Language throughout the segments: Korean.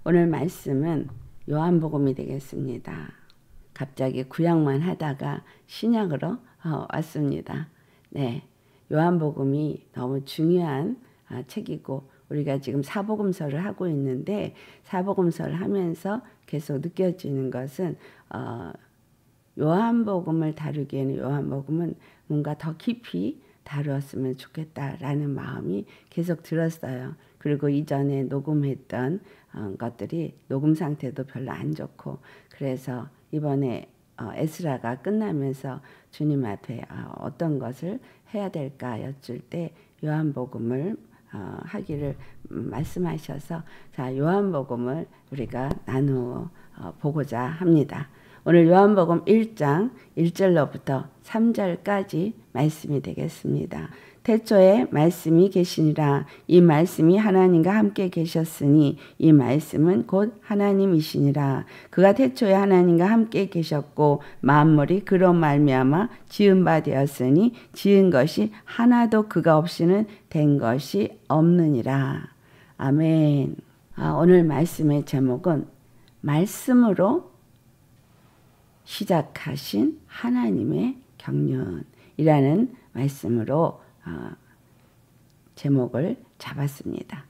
오늘 말씀은 요한복음이 되겠습니다. 갑자기 구약만 하다가 신약으로 왔습니다. 네, 요한복음이 너무 중요한 책이고 우리가 지금 사복음서를 하고 있는데 사복음서를 하면서 계속 느껴지는 것은 요한복음을 다루기에는 요한복음은 뭔가 더 깊이 다루었으면 좋겠다라는 마음이 계속 들었어요. 그리고 이전에 녹음했던 것들이 녹음 상태도 별로 안 좋고 그래서 이번에 에스라가 끝나면서 주님 앞에 어떤 것을 해야 될까 여쭐 때 요한복음을 하기를 말씀하셔서 자 요한복음을 우리가 나누어 보고자 합니다. 오늘 요한복음 1장 1절로부터 3절까지 말씀이 되겠습니다. 태초에 말씀이 계시니라. 이 말씀이 하나님과 함께 계셨으니 이 말씀은 곧 하나님이시니라. 그가 태초에 하나님과 함께 계셨고 만물이 그로 말미암아 지은 바 되었으니 지은 것이 하나도 그가 없이는 된 것이 없느니라. 아멘. 오늘 말씀의 제목은 말씀으로 시작하신 하나님의 경륜이라는 말씀으로 제목을 잡았습니다.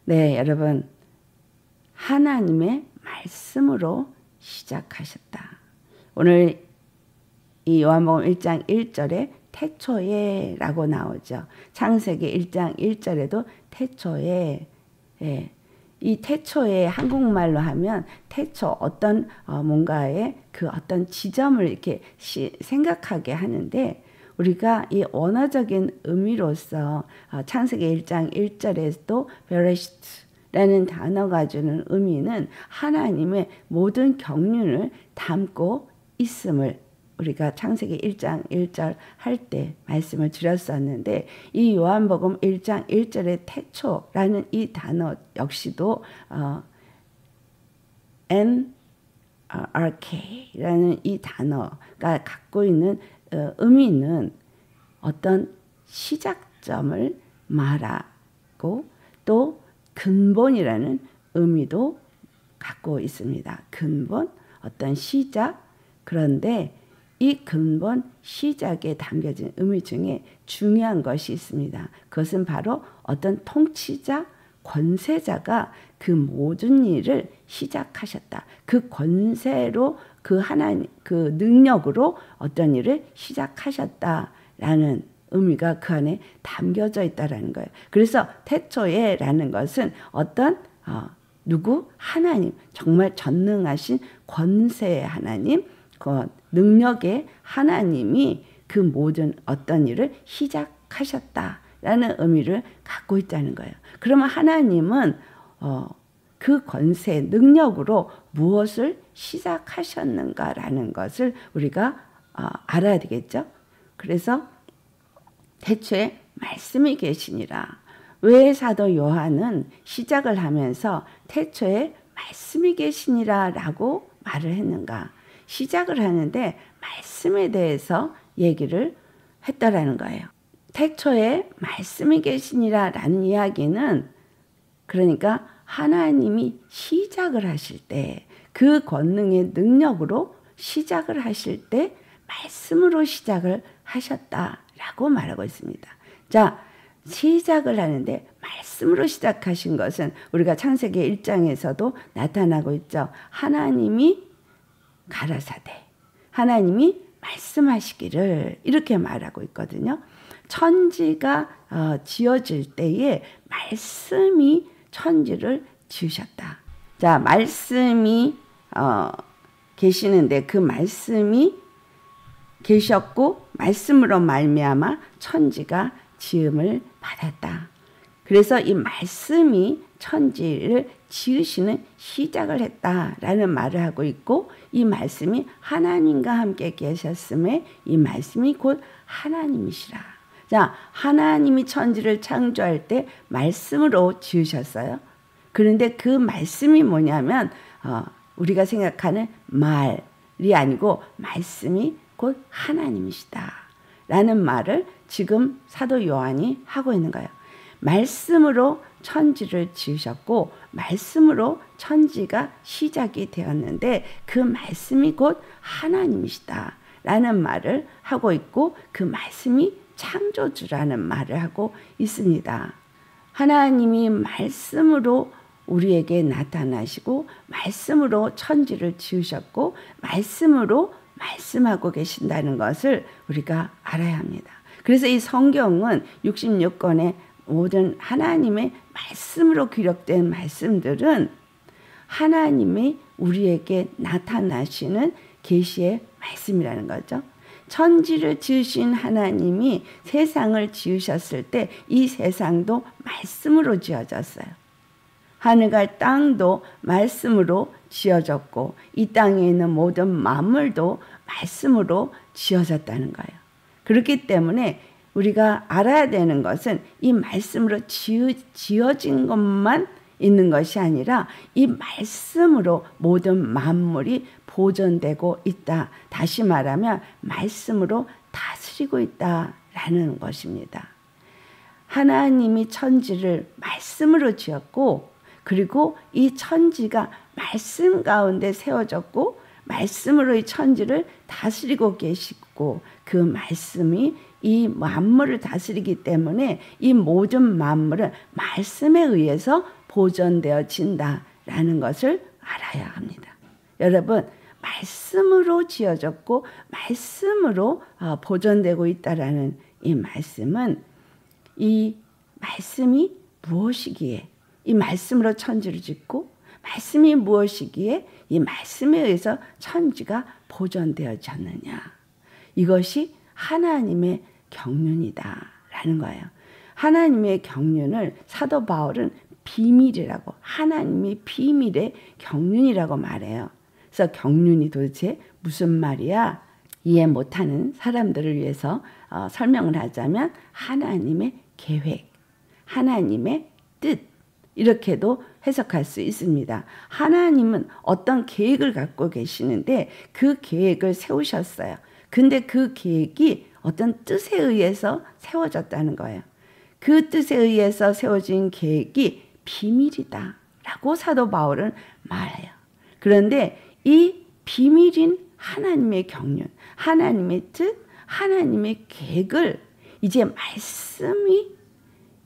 네, 여러분 하나님의 말씀으로 시작하셨다. 오늘 이 요한복음 1장 1절에 태초에 라고 나오죠. 창세기 1장 1절에도 태초에 이 태초에 한국말로 하면 태초 어떤 뭔가의 그 어떤 지점을 이렇게 생각하게 하는데 우리가 이 언어적인 의미로서 창세기 1장 1절에도 베레시트라는 단어가 주는 의미는 하나님의 모든 경륜을 담고 있음을 우리가 창세기 1장 1절 할 때 말씀을 드렸었는데 이 요한복음 1장 1절의 태초라는 이 단어 역시도 NRK라는 이 단어가 갖고 있는 의미는 어떤 시작점을 말하고 또 근본이라는 의미도 갖고 있습니다. 근본, 어떤 시작. 그런데 이 근본 시작에 담겨진 의미 중에 중요한 것이 있습니다. 그것은 바로 어떤 통치자, 권세자가 그 모든 일을 시작하셨다. 그 권세로 그 하나님, 그 능력으로 어떤 일을 시작하셨다라는 의미가 그 안에 담겨져 있다라는 거예요. 그래서 태초에라는 것은 어떤 누구? 하나님, 정말 전능하신 권세의 하나님, 그 능력의 하나님이 그 모든 어떤 일을 시작하셨다라는 의미를 갖고 있다는 거예요. 그러면 하나님은 그 권세, 능력으로 무엇을 시작하셨는가라는 것을 우리가 알아야 되겠죠. 그래서 태초에 말씀이 계시니라. 왜 사도 요한은 시작을 하면서 태초에 말씀이 계시니라 라고 말을 했는가? 시작을 하는데 말씀에 대해서 얘기를 했다라는 거예요. 태초에 말씀이 계시니라 라는 이야기는 그러니까 하나님이 시작을 하실 때 그 권능의 능력으로 시작을 하실 때 말씀으로 시작을 하셨다라고 말하고 있습니다. 자, 시작을 하는데 말씀으로 시작하신 것은 우리가 창세기 1장에서도 나타나고 있죠. 하나님이 가라사대, 하나님이 말씀하시기를 이렇게 말하고 있거든요. 천지가 지어질 때에 말씀이 천지를 지으셨다. 자, 말씀이 계시는데 그 말씀이 계셨고 말씀으로 말미암아 천지가 지음을 받았다. 그래서 이 말씀이 천지를 지으시는 시작을 했다라는 말을 하고 있고 이 말씀이 하나님과 함께 계셨음에 이 말씀이 곧 하나님이시라. 자, 하나님이 천지를 창조할 때 말씀으로 지으셨어요. 그런데 그 말씀이 뭐냐면 우리가 생각하는 말이 아니고 말씀이 곧 하나님이시다 라는 말을 지금 사도 요한이 하고 있는 거예요. 말씀으로 천지를 지으셨고 말씀으로 천지가 시작이 되었는데 그 말씀이 곧 하나님이시다 라는 말을 하고 있고 그 말씀이 창조주라는 말을 하고 있습니다. 하나님이 말씀으로 우리에게 나타나시고 말씀으로 천지를 지으셨고 말씀으로 말씀하고 계신다는 것을 우리가 알아야 합니다. 그래서 이 성경은 66권의 모든 하나님의 말씀으로 기록된 말씀들은 하나님이 우리에게 나타나시는 계시의 말씀이라는 거죠. 천지를 지으신 하나님이 세상을 지으셨을 때 이 세상도 말씀으로 지어졌어요. 하늘과 땅도 말씀으로 지어졌고 이 땅에 있는 모든 만물도 말씀으로 지어졌다는 거예요. 그렇기 때문에 우리가 알아야 되는 것은 이 말씀으로 지어진 것만 있는 것이 아니라 이 말씀으로 모든 만물이 보존되고 있다. 다시 말하면 말씀으로 다스리고 있다라는 것입니다. 하나님이 천지를 말씀으로 지었고 그리고 이 천지가 말씀 가운데 세워졌고 말씀으로 이 천지를 다스리고 계시고 그 말씀이 이 만물을 다스리기 때문에 이 모든 만물은 말씀에 의해서 보존되어진다라는 것을 알아야 합니다. 여러분, 말씀으로 지어졌고 말씀으로 보존되고 있다라는 이 말씀은 이 말씀이 무엇이기에 이 말씀으로 천지를 짓고 말씀이 무엇이기에 이 말씀에 의해서 천지가 보존되어졌느냐. 이것이 하나님의 경륜이다라는 거예요. 하나님의 경륜을 사도 바울은 비밀이라고 하나님의 비밀의 경륜이라고 말해요. 그래서 경륜이 도대체 무슨 말이야? 이해 못하는 사람들을 위해서 설명을 하자면 하나님의 계획, 하나님의 뜻 이렇게도 해석할 수 있습니다. 하나님은 어떤 계획을 갖고 계시는데 그 계획을 세우셨어요. 근데 그 계획이 어떤 뜻에 의해서 세워졌다는 거예요. 그 뜻에 의해서 세워진 계획이 비밀이다 라고 사도 바울은 말해요. 그런데 이 비밀인 하나님의 경륜, 하나님의 뜻, 하나님의 계획을 이제 말씀이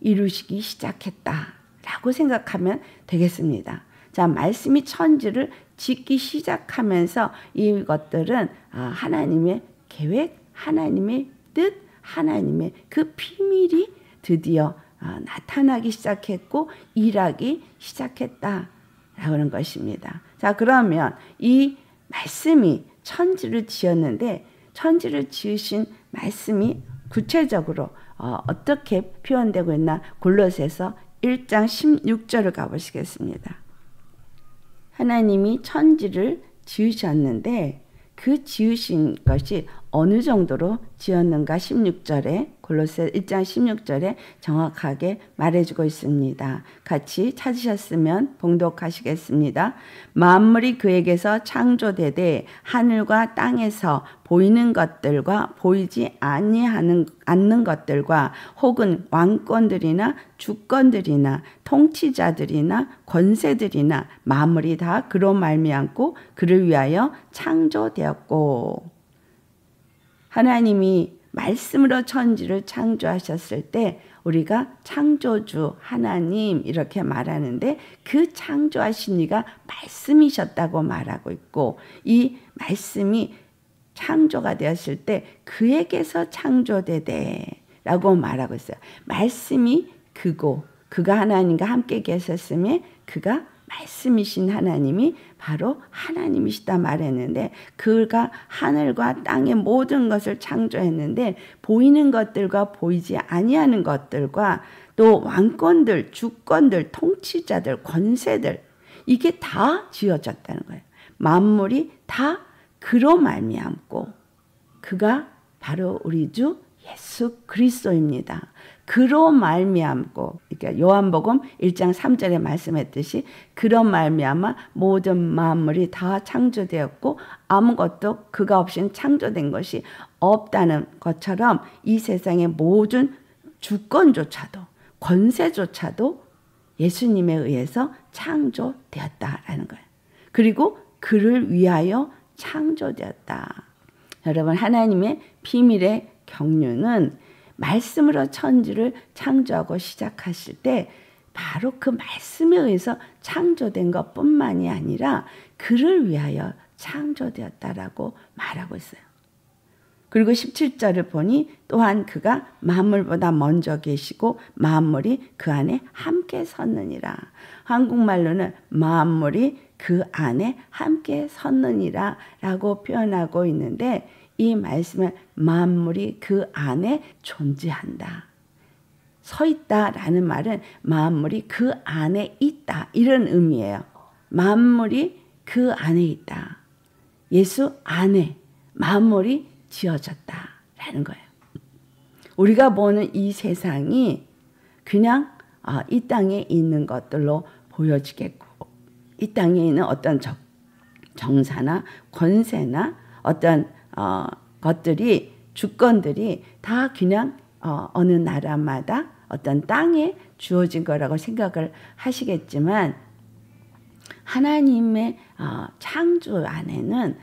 이루시기 시작했다라고 생각하면 되겠습니다. 자, 말씀이 천지를 짓기 시작하면서 이것들은 하나님의 계획, 하나님의 뜻, 하나님의 그 비밀이 드디어 나타나기 시작했고 일하기 시작했다라는 것입니다. 자, 그러면 이 말씀이 천지를 지었는데 천지를 지으신 말씀이 구체적으로 어떻게 표현되고 있나 골로새서 1장 16절을 가보시겠습니다. 하나님이 천지를 지으셨는데 그 지으신 것이 어느 정도로 지었는가 16절에 골로새 1장 16절에 정확하게 말해주고 있습니다. 같이 찾으셨으면 봉독하시겠습니다. 만물이 그에게서 창조되되 하늘과 땅에서 보이는 것들과 보이지 않는 것들과 혹은 왕권들이나 주권들이나 통치자들이나 권세들이나 만물이 다 그로 말미암고 그를 위하여 창조되었고. 하나님이 말씀으로 천지를 창조하셨을 때 우리가 창조주 하나님 이렇게 말하는데 그 창조하신 이가 말씀이셨다고 말하고 있고 이 말씀이 창조가 되었을 때 그에게서 창조되되 라고 말하고 있어요. 말씀이 그고 그가 하나님과 함께 계셨음에 그가 말씀이신 하나님이 바로 하나님이시다 말했는데 그가 하늘과 땅의 모든 것을 창조했는데 보이는 것들과 보이지 아니하는 것들과 또 왕권들, 주권들, 통치자들, 권세들 이게 다 지어졌다는 거예요. 만물이 다 그로 말미암고 그가 바로 우리 주 예수 그리스도입니다. 그로 말미암고 그러니까 요한복음 1장 3절에 말씀했듯이 그로 말미암아 모든 만물이 다 창조되었고 아무것도 그가 없이는 창조된 것이 없다는 것처럼 이 세상의 모든 주권조차도 권세조차도 예수님에 의해서 창조되었다라는 거예요. 그리고 그를 위하여 창조되었다. 여러분, 하나님의 비밀의 경륜은 말씀으로 천지를 창조하고 시작하실 때 바로 그 말씀에 의해서 창조된 것뿐만이 아니라 그를 위하여 창조되었다라고 말하고 있어요. 그리고 17절을 보니 또한 그가 만물보다 먼저 계시고 만물이 그 안에 함께 섰느니라. 한국말로는 만물이 그 안에 함께 섰느니라 라고 표현하고 있는데, 이 말씀은 만물이 그 안에 존재한다, 서 있다라는 말은 만물이 그 안에 있다, 이런 의미예요. 만물이 그 안에 있다. 예수 안에 만물이 지어졌다라는 거예요. 우리가 보는 이 세상이 그냥 이 땅에 있는 것들로 보여지겠고, 이 땅에 있는 어떤 정사나 권세나 어떤 것들이, 주권들이 다 그냥 어느 나라마다 어떤 땅에 주어진 거라고 생각을 하시겠지만, 하나님의 창조 안에는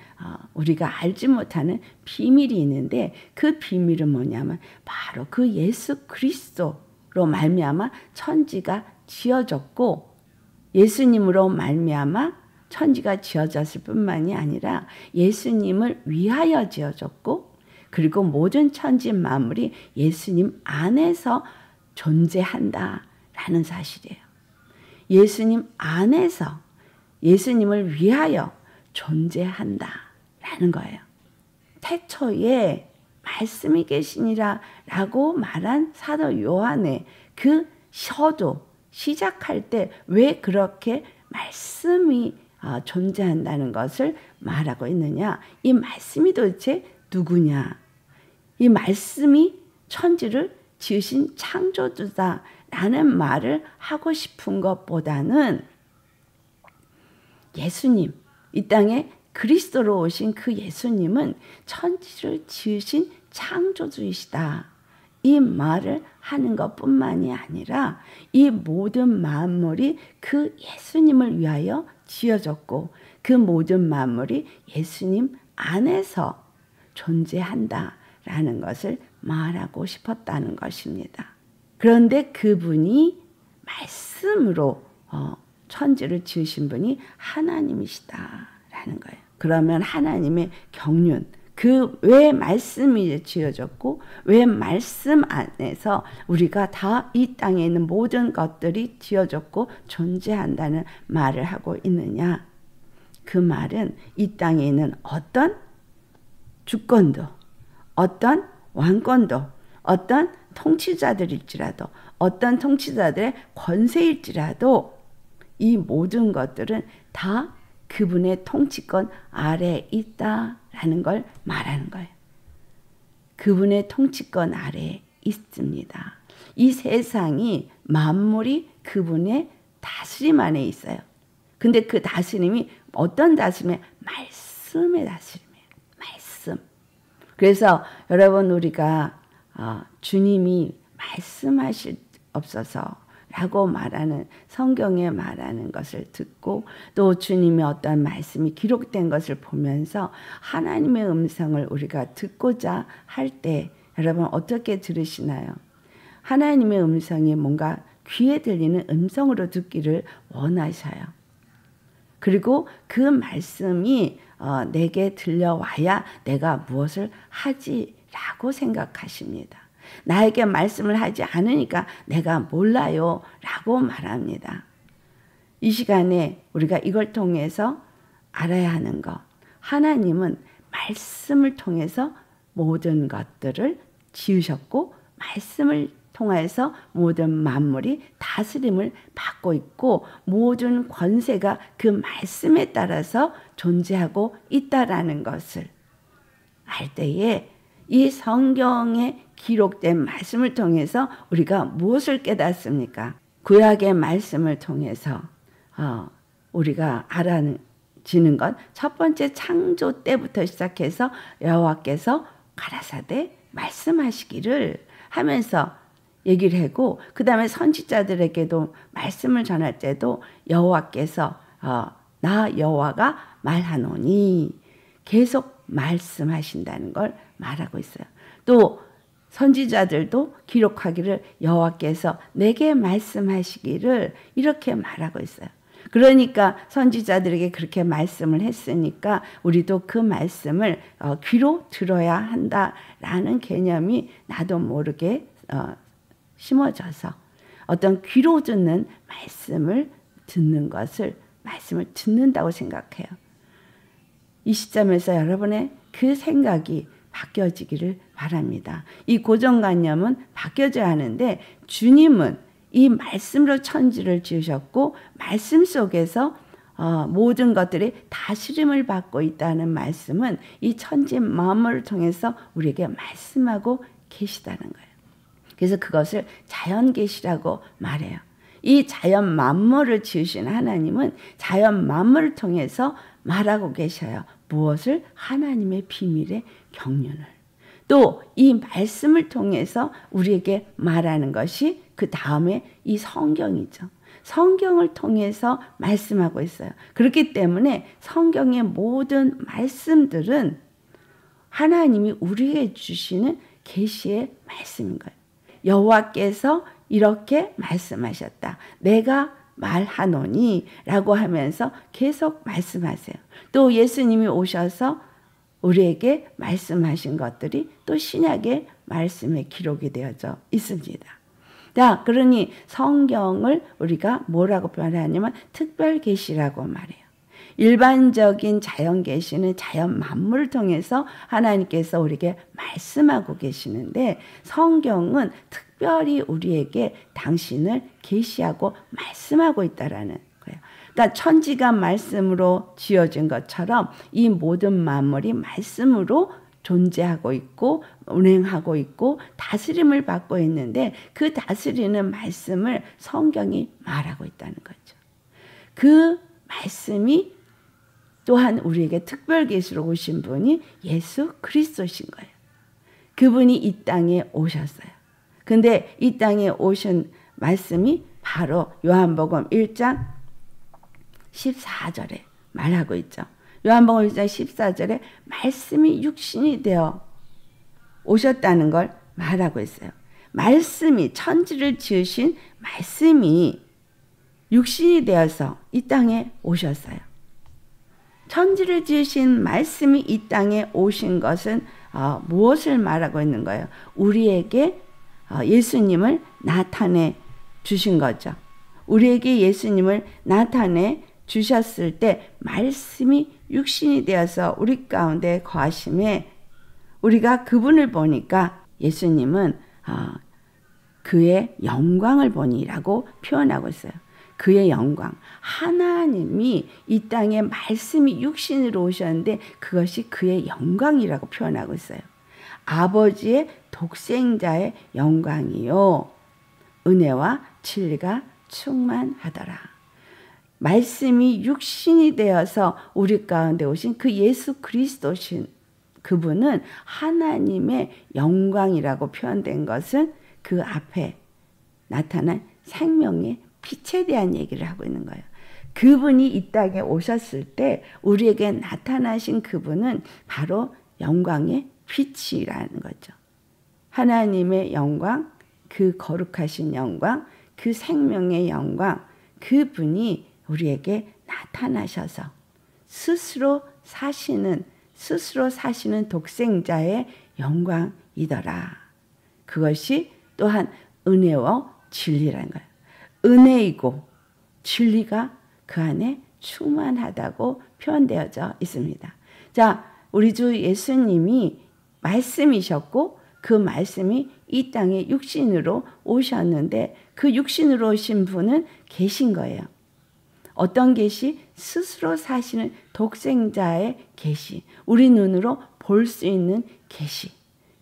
우리가 알지 못하는 비밀이 있는데, 그 비밀은 뭐냐면 바로 그 예수 그리스도로 말미암아 천지가 지어졌고, 예수님으로 말미암아 천지가 지어졌을 뿐만이 아니라 예수님을 위하여 지어졌고, 그리고 모든 천지 만물이 예수님 안에서 존재한다라는 사실이에요. 예수님 안에서 예수님을 위하여 존재한다라는 거예요. 태초에 말씀이 계시니라 라고 말한 사도 요한의 그 서도 시작할 때 왜 그렇게 말씀이 존재한다는 것을 말하고 있느냐? 이 말씀이 도대체 누구냐? 이 말씀이 천지를 지으신 창조주다라는 말을 하고 싶은 것보다는 예수님, 이 땅에 그리스도로 오신 그 예수님은 천지를 지으신 창조주이시다, 이 말을 하는 것뿐만이 아니라 이 모든 만물이 그 예수님을 위하여 지어졌고, 그 모든 만물이 예수님 안에서 존재한다라는 것을 말하고 싶었다는 것입니다. 그런데 그분이 말씀으로 천지를 지으신 분이 하나님이시다라는 거예요. 그러면 하나님의 경륜, 그 왜 말씀이 지어졌고 왜 말씀 안에서 우리가 다 이 땅에 있는 모든 것들이 지어졌고 존재한다는 말을 하고 있느냐? 그 말은 이 땅에 있는 어떤 주권도, 어떤 왕권도, 어떤 통치자들일지라도, 어떤 통치자들의 권세일지라도 이 모든 것들은 다 그분의 통치권 아래에 있다라는 걸 말하는 거예요. 그분의 통치권 아래에 있습니다. 이 세상이 만물이 그분의 다스림 안에 있어요. 근데 그 다스림이 어떤 다스림이에요? 말씀의 다스림이에요. 말씀. 그래서 여러분, 우리가 주님이 말씀하실 없어서 라고 말하는, 성경에 말하는 것을 듣고 또 주님의 어떤 말씀이 기록된 것을 보면서 하나님의 음성을 우리가 듣고자 할 때 여러분 어떻게 들으시나요? 하나님의 음성이 뭔가 귀에 들리는 음성으로 듣기를 원하셔요. 그리고 그 말씀이 내게 들려와야 내가 무엇을 하지라고 생각하십니다. 나에게 말씀을 하지 않으니까 내가 몰라요 라고 말합니다. 이 시간에 우리가 이걸 통해서 알아야 하는 것, 하나님은 말씀을 통해서 모든 것들을 지으셨고 말씀을 통해서 모든 만물이 다스림을 받고 있고 모든 권세가 그 말씀에 따라서 존재하고 있다라는 것을 알 때에 이 성경에 기록된 말씀을 통해서 우리가 무엇을 깨닫습니까? 구약의 말씀을 통해서 우리가 알아지는 것, 첫 번째 창조 때부터 시작해서 여호와께서 가라사대 말씀하시기를 하면서 얘기를 하고 그 다음에 선지자들에게도 말씀을 전할 때도 여호와께서 나 여호와가 말하노니 계속 말씀하신다는 걸 말하고 있어요. 또 선지자들도 기록하기를 여호와께서 내게 말씀하시기를 이렇게 말하고 있어요. 그러니까 선지자들에게 그렇게 말씀을 했으니까 우리도 그 말씀을 귀로 들어야 한다라는 개념이 나도 모르게 심어져서 어떤 귀로 듣는 말씀을 듣는 것을 말씀을 듣는다고 생각해요. 이 시점에서 여러분의 그 생각이 바뀌어지기를 바랍니다. 이 고정관념은 바뀌어져야 하는데 주님은 이 말씀으로 천지를 지으셨고 말씀 속에서 모든 것들이 다스림을 받고 있다는 말씀은 이 천지 만물을 통해서 우리에게 말씀하고 계시다는 거예요. 그래서 그것을 자연계시라고 말해요. 이 자연 만물을 지으신 하나님은 자연 만물을 통해서 말하고 계셔요. 무엇을? 하나님의 비밀의 경륜을. 또 이 말씀을 통해서 우리에게 말하는 것이 그 다음에 이 성경이죠. 성경을 통해서 말씀하고 있어요. 그렇기 때문에 성경의 모든 말씀들은 하나님이 우리에게 주시는 계시의 말씀인 거예요. 여호와께서 이렇게 말씀하셨다. 내가 말하노니 라고 하면서 계속 말씀하세요. 또 예수님이 오셔서 우리에게 말씀하신 것들이 또 신약의 말씀에 기록이 되어져 있습니다. 자, 그러니 성경을 우리가 뭐라고 표현하냐면 특별 계시라고 말해요. 일반적인 자연 계시는 자연 만물을 통해서 하나님께서 우리에게 말씀하고 계시는데 성경은 특별히 우리에게 당신을 계시하고 말씀하고 있다라는 거예요. 그러니까 천지가 말씀으로 지어진 것처럼 이 모든 만물이 말씀으로 존재하고 있고 운행하고 있고 다스림을 받고 있는데 그 다스리는 말씀을 성경이 말하고 있다는 거죠. 그 말씀이 또한 우리에게 특별 계시로 오신 분이 예수 그리스도신 거예요. 그분이 이 땅에 오셨어요. 근데 이 땅에 오신 말씀이 바로 요한복음 1장 14절에 말하고 있죠. 요한복음 1장 14절에 말씀이 육신이 되어 오셨다는 걸 말하고 있어요. 말씀이 천지를 지으신 말씀이 육신이 되어서 이 땅에 오셨어요. 천지를 지으신 말씀이 이 땅에 오신 것은 무엇을 말하고 있는 거예요? 우리에게 예수님을 나타내 주신 거죠. 우리에게 예수님을 나타내 주셨을 때 말씀이 육신이 되어서 우리 가운데 거하심에 우리가 그분을 보니까 예수님은 그의 영광을 보니라고 표현하고 있어요. 그의 영광. 하나님이 이 땅에 말씀이 육신으로 오셨는데 그것이 그의 영광이라고 표현하고 있어요. 아버지의 독생자의 영광이요. 은혜와 진리가 충만하더라. 말씀이 육신이 되어서 우리 가운데 오신 그 예수 그리스도신 그분은 하나님의 영광이라고 표현된 것은 그 앞에 나타난 생명의 빛에 대한 얘기를 하고 있는 거예요. 그분이 이 땅에 오셨을 때 우리에게 나타나신 그분은 바로 영광의 빛이라는 거죠. 하나님의 영광, 그 거룩하신 영광, 그 생명의 영광, 그분이 우리에게 나타나셔서 스스로 사시는 독생자의 영광이더라. 그것이 또한 은혜와 진리라는 거예요. 은혜이고 진리가 그 안에 충만하다고 표현되어져 있습니다. 자, 우리 주 예수님이 말씀이셨고 그 말씀이 이 땅에 육신으로 오셨는데 그 육신으로 오신 분은 계신 거예요. 어떤 계시? 스스로 사시는 독생자의 계시. 우리 눈으로 볼 수 있는 계시.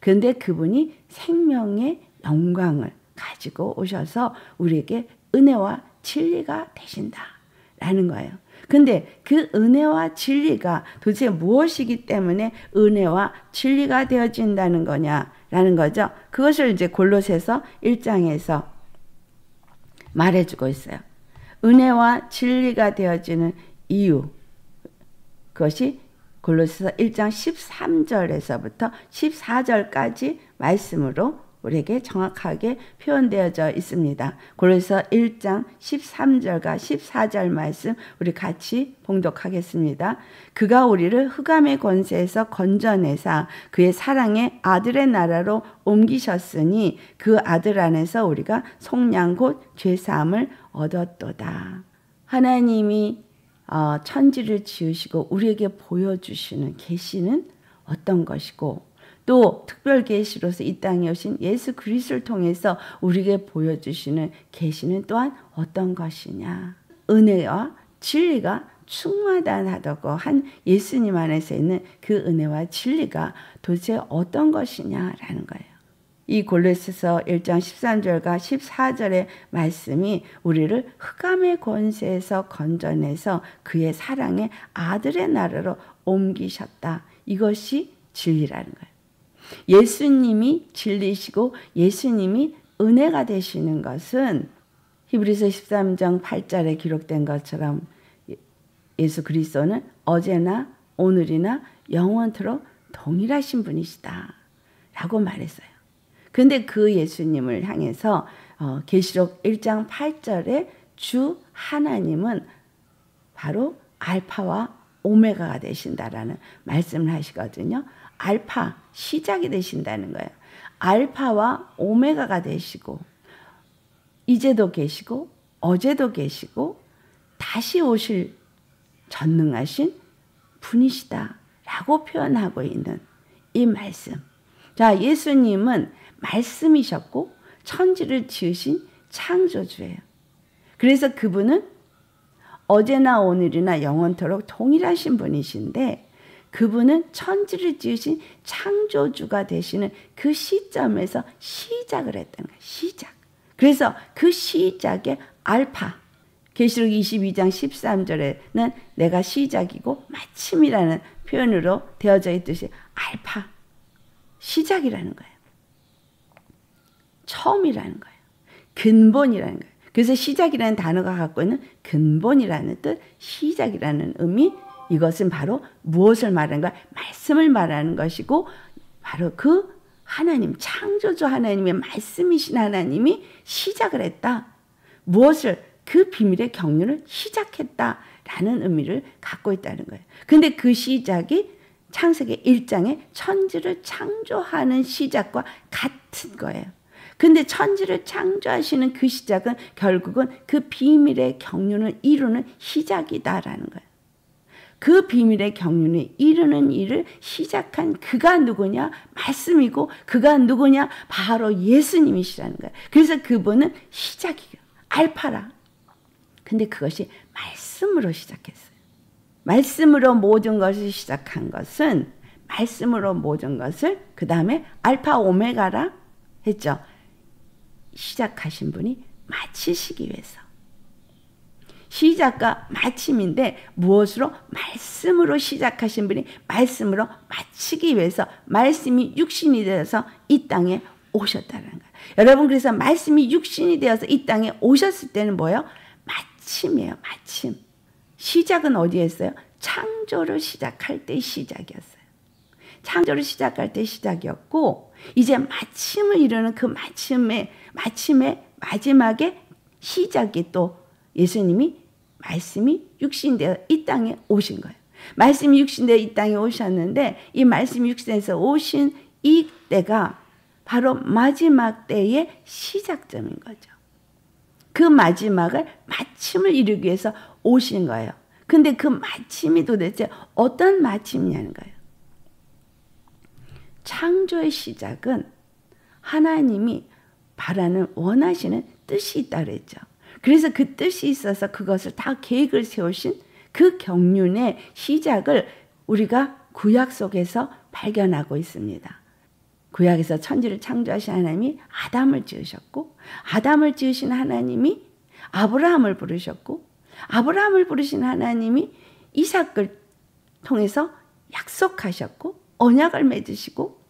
그런데 그분이 생명의 영광을 가지고 오셔서 우리에게 은혜와 진리가 되신다라는 거예요. 근데 그 은혜와 진리가 도대체 무엇이기 때문에 은혜와 진리가 되어진다는 거냐라고 라는 거죠. 그것을 이제 골로새서 1장에서 말해주고 있어요. 은혜와 진리가 되어지는 이유, 그것이 골로새서 1장 13절에서부터 14절까지 말씀으로 우리에게 정확하게 표현되어져 있습니다. 골로새서 1장 13절과 14절 말씀 우리 같이 봉독하겠습니다. 그가 우리를 흑암의 권세에서 건져내사 그의 사랑의 아들의 나라로 옮기셨으니 그 아들 안에서 우리가 속량 곧 죄사함을 얻었도다. 하나님이 천지를 지으시고 우리에게 보여주시는 계시는 어떤 것이고 또 특별 계시로서 이 땅에 오신 예수 그리스도를 통해서 우리에게 보여주시는 계시는 또한 어떤 것이냐. 은혜와 진리가 충만하다고 한 예수님 안에서 있는 그 은혜와 진리가 도대체 어떤 것이냐라는 거예요. 이 골로새서 1장 13절과 14절의 말씀이 우리를 흑암의 권세에서 건져내서 그의 사랑의 아들의 나라로 옮기셨다. 이것이 진리라는 거예요. 예수님이 진리시고 예수님이 은혜가 되시는 것은 히브리서 13장 8절에 기록된 것처럼 예수 그리스도는 어제나 오늘이나 영원토록 동일하신 분이시다 라고 말했어요. 그런데 그 예수님을 향해서 계시록 1장 8절에 주 하나님은 바로 알파와 오메가가 되신다라는 말씀을 하시거든요. 알파, 시작이 되신다는 거예요. 알파와 오메가가 되시고 이제도 계시고 어제도 계시고 다시 오실 전능하신 분이시다라고 표현하고 있는 이 말씀. 자, 예수님은 말씀이셨고 천지를 지으신 창조주예요. 그래서 그분은 어제나 오늘이나 영원토록 동일하신 분이신데 그분은 천지를 지으신 창조주가 되시는 그 시점에서 시작을 했다는 거예요. 시작. 그래서 그 시작의 알파, 계시록 22장 13절에는 내가 시작이고 마침이라는 표현으로 되어져 있듯이 알파, 시작이라는 거예요. 처음이라는 거예요. 근본이라는 거예요. 그래서 시작이라는 단어가 갖고 있는 근본이라는 뜻, 시작이라는 의미, 이것은 바로 무엇을 말하는 거야? 말씀을 말하는 것이고 바로 그 하나님, 창조주 하나님의 말씀이신 하나님이 시작을 했다. 무엇을? 그 비밀의 경륜을 시작했다라는 의미를 갖고 있다는 거예요. 근데 그 시작이 창세기 1장에 천지를 창조하는 시작과 같은 거예요. 근데 천지를 창조하시는 그 시작은 결국은 그 비밀의 경륜을 이루는 시작이다라는 거예요. 그 비밀의 경륜을 이루는 일을 시작한 그가 누구냐? 말씀이고 그가 누구냐? 바로 예수님이시라는 거예요. 그래서 그분은 시작이에요. 알파라. 근데 그것이 말씀으로 시작했어요. 말씀으로 모든 것을 시작한 것은 말씀으로 모든 것을 그 다음에 알파 오메가라 했죠. 시작하신 분이 마치시기 위해서. 시작과 마침인데 무엇으로? 말씀으로 시작하신 분이 말씀으로 마치기 위해서 말씀이 육신이 되어서 이 땅에 오셨다는 거예요. 여러분 그래서 말씀이 육신이 되어서 이 땅에 오셨을 때는 뭐예요? 마침이에요. 마침. 시작은 어디에 있어요? 창조를 시작할 때 시작이었어요. 창조를 시작할 때 시작이었고 이제 마침을 이루는 그 마침의 마지막에 시작이 또 예수님이 말씀이 육신되어 이 땅에 오신 거예요. 말씀이 육신되어 이 땅에 오셨는데 이 말씀이 육신에서 오신 이 때가 바로 마지막 때의 시작점인 거죠. 그 마지막을 마침을 이루기 위해서 오신 거예요. 근데 그 마침이 도대체 어떤 마침이냐는 거예요. 창조의 시작은 하나님이 바라는 원하시는 뜻이 있다 그랬죠. 그래서 그 뜻이 있어서 그것을 다 계획을 세우신 그 경륜의 시작을 우리가 구약 속에서 발견하고 있습니다. 구약에서 천지를 창조하신 하나님이 아담을 지으셨고 아담을 지으신 하나님이 아브라함을 부르셨고 아브라함을 부르신 하나님이 이삭을 통해서 약속하셨고 언약을 맺으시고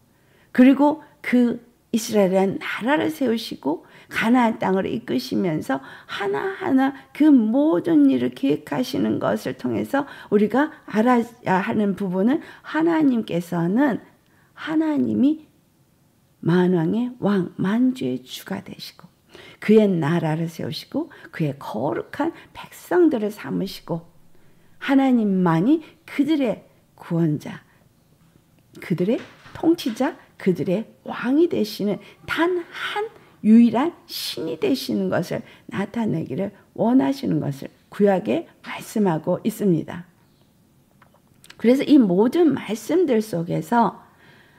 그리고 그 이스라엘이라는 나라를 세우시고 가나안 땅으로 이끄시면서 하나하나 그 모든 일을 계획하시는 것을 통해서 우리가 알아야 하는 부분은 하나님께서는 하나님이 만왕의 왕, 만주의 주가 되시고 그의 나라를 세우시고 그의 거룩한 백성들을 삼으시고 하나님만이 그들의 구원자, 그들의 통치자, 그들의 왕이 되시는 단 한 유일한 신이 되시는 것을 나타내기를 원하시는 것을 구약에 말씀하고 있습니다. 그래서 이 모든 말씀들 속에서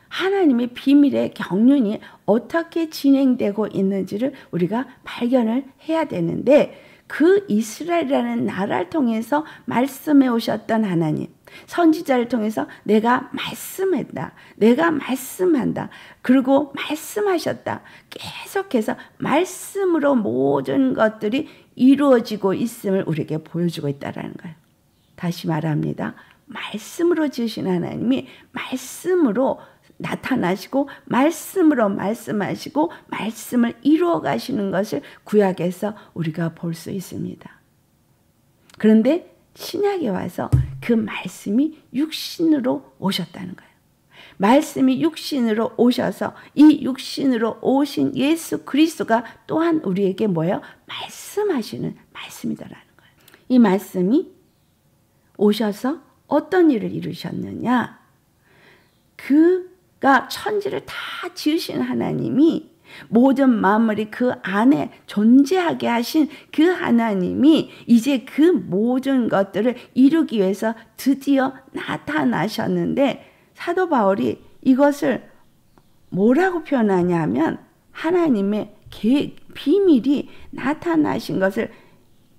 하나님의 비밀의 경륜이 어떻게 진행되고 있는지를 우리가 발견을 해야 되는데 그 이스라엘이라는 나라를 통해서 말씀해 오셨던 하나님, 선지자를 통해서 내가 말씀했다, 내가 말씀한다, 그리고 말씀하셨다, 계속해서 말씀으로 모든 것들이 이루어지고 있음을 우리에게 보여주고 있다는 거예요. 다시 말합니다. 말씀으로 지으신 하나님이 말씀으로 나타나시고 말씀으로 말씀하시고 말씀을 이루어 가시는 것을 구약에서 우리가 볼 수 있습니다. 그런데 신약에 와서 그 말씀이 육신으로 오셨다는 거예요. 말씀이 육신으로 오셔서 이 육신으로 오신 예수 그리스도가 또한 우리에게 뭐예요? 말씀하시는 말씀이다라는 거예요. 이 말씀이 오셔서 어떤 일을 이루셨느냐? 그가 천지를 다 지으신 하나님이 모든 만물이 그 안에 존재하게 하신 그 하나님이 이제 그 모든 것들을 이루기 위해서 드디어 나타나셨는데 사도 바울이 이것을 뭐라고 표현하냐 하면 하나님의 계획, 비밀이 나타나신 것을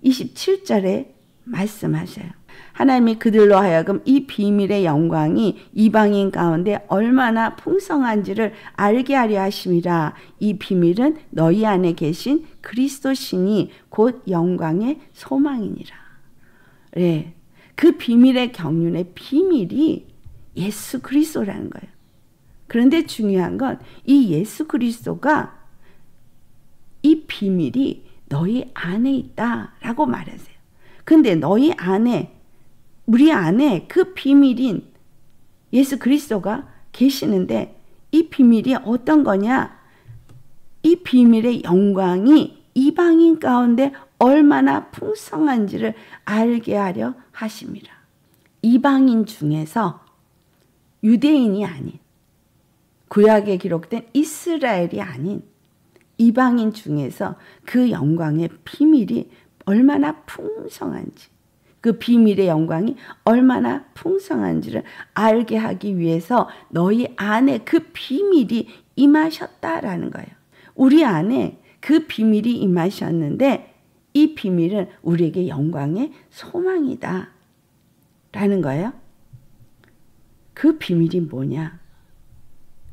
27절에 말씀하셔요. 하나님이 그들로 하여금 이 비밀의 영광이 이방인 가운데 얼마나 풍성한지를 알게 하려 하심이라. 이 비밀은 너희 안에 계신 그리스도 신이 곧 영광의 소망이니라. 네, 그 비밀의 경륜의 비밀이 예수 그리스도라는 거예요. 그런데 중요한 건 이 예수 그리스도가 이 비밀이 너희 안에 있다라고 말하세요. 근데 너희 안에, 우리 안에 그 비밀인 예수 그리스도가 계시는데 이 비밀이 어떤 거냐? 이 비밀의 영광이 이방인 가운데 얼마나 풍성한지를 알게 하려 하심이라. 이방인 중에서 유대인이 아닌, 구약에 기록된 이스라엘이 아닌 이방인 중에서 그 영광의 비밀이 얼마나 풍성한지, 그 비밀의 영광이 얼마나 풍성한지를 알게 하기 위해서 너희 안에 그 비밀이 임하셨다라는 거예요. 우리 안에 그 비밀이 임하셨는데 이 비밀은 우리에게 영광의 소망이다 라는 거예요. 그 비밀이 뭐냐?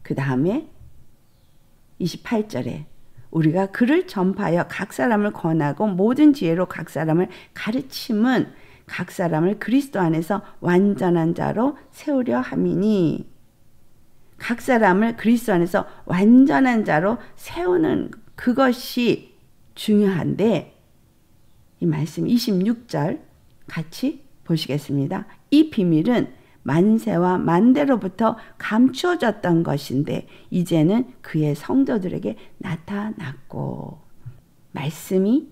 그 다음에 28절에 우리가 그를 전파하여 각 사람을 권하고 모든 지혜로 각 사람을 가르침은 각 사람을 그리스도 안에서 완전한 자로 세우려 함이니, 각 사람을 그리스도 안에서 완전한 자로 세우는 그것이 중요한데, 이 말씀 26절 같이 보시겠습니다. 이 비밀은 만세와 만대로부터 감추어졌던 것인데 이제는 그의 성도들에게 나타났고, 말씀이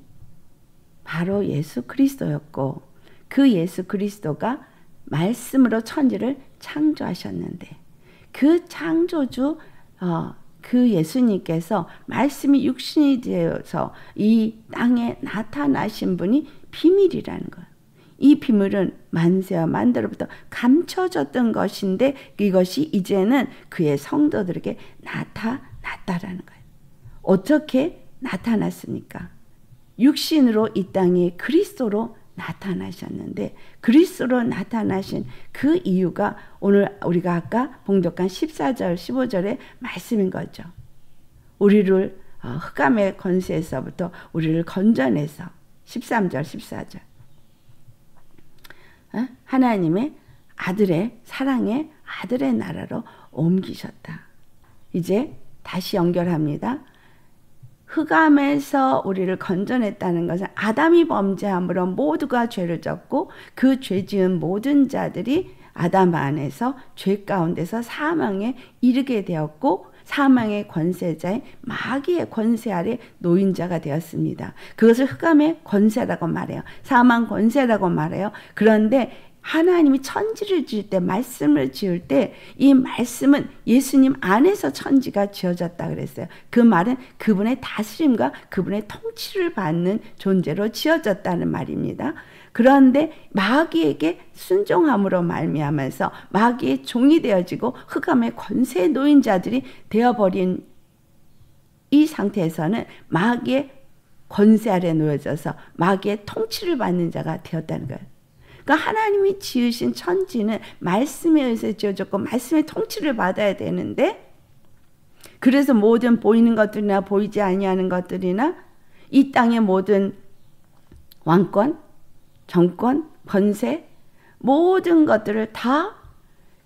바로 예수 그리스도였고 그 예수 그리스도가 말씀으로 천지를 창조하셨는데 그 창조주 그 예수님께서 말씀이 육신이 되어서 이 땅에 나타나신 분이 비밀이라는 거예요. 이 비밀은 만세와 만대로부터 감춰졌던 것인데 이것이 이제는 그의 성도들에게 나타났다라는 거예요. 어떻게 나타났습니까? 육신으로 이 땅에 그리스도로 나타나셨는데 그리스도로 나타나신 그 이유가 오늘 우리가 아까 봉독한 14절 15절의 말씀인 거죠. 우리를 흑암의 권세에서부터 우리를 건져내서 13절 14절 하나님의 아들의 사랑의 아들의 나라로 옮기셨다. 이제 다시 연결합니다. 흑암에서 우리를 건져냈다는 것은 아담이 범죄함으로 모두가 죄를 졌고 그 죄 지은 모든 자들이 아담 안에서 죄 가운데서 사망에 이르게 되었고 사망의 권세자인 마귀의 권세 아래 놓인 자가 되었습니다. 그것을 흑암의 권세라고 말해요. 사망 권세라고 말해요. 그런데 하나님이 천지를 지을 때, 말씀을 지을 때 이 말씀은 예수님 안에서 천지가 지어졌다 그랬어요. 그 말은 그분의 다스림과 그분의 통치를 받는 존재로 지어졌다는 말입니다. 그런데 마귀에게 순종함으로 말미암아서 마귀의 종이 되어지고 흑암의 권세에 놓인 자들이 되어버린 이 상태에서는 마귀의 권세 아래 놓여져서 마귀의 통치를 받는 자가 되었다는 거예요. 그러니까 하나님이 지으신 천지는 말씀에 의해서 지어졌고 말씀의 통치를 받아야 되는데, 그래서 모든 보이는 것들이나 보이지 아니하는 것들이나 이 땅의 모든 왕권, 정권, 권세, 모든 것들을 다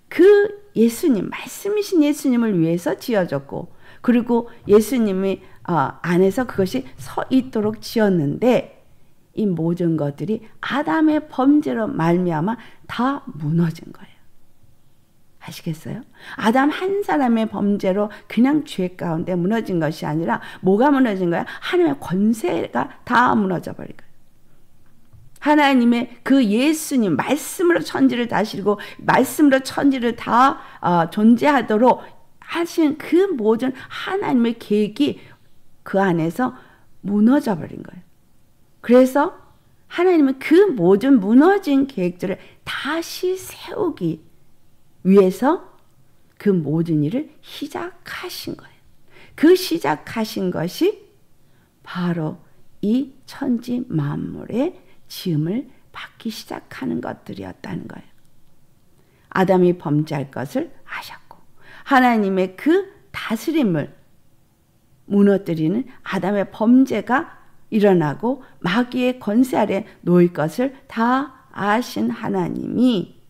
그 예수님, 말씀이신 예수님을 위해서 지어졌고, 그리고 예수님이 안에서 그것이 서 있도록 지었는데, 이 모든 것들이 아담의 범죄로 말미암아 다 무너진 거예요. 아시겠어요? 아담 한 사람의 범죄로 그냥 죄 가운데 무너진 것이 아니라 뭐가 무너진 거야? 하나님의 권세가 다 무너져 버린 거예요. 하나님의 그 예수님 말씀으로 천지를 다스리고 말씀으로 천지를 다 존재하도록 하신 그 모든 하나님의 계획이 그 안에서 무너져 버린 거예요. 그래서 하나님은 그 모든 무너진 계획들을 다시 세우기 위해서 그 모든 일을 시작하신 거예요. 그 시작하신 것이 바로 이 천지 만물의 지음을 받기 시작하는 것들이었다는 거예요. 아담이 범죄할 것을 아셨고 하나님의 그 다스림을 무너뜨리는 아담의 범죄가 일어나고 마귀의 권세 아래 놓일 것을 다 아신 하나님이,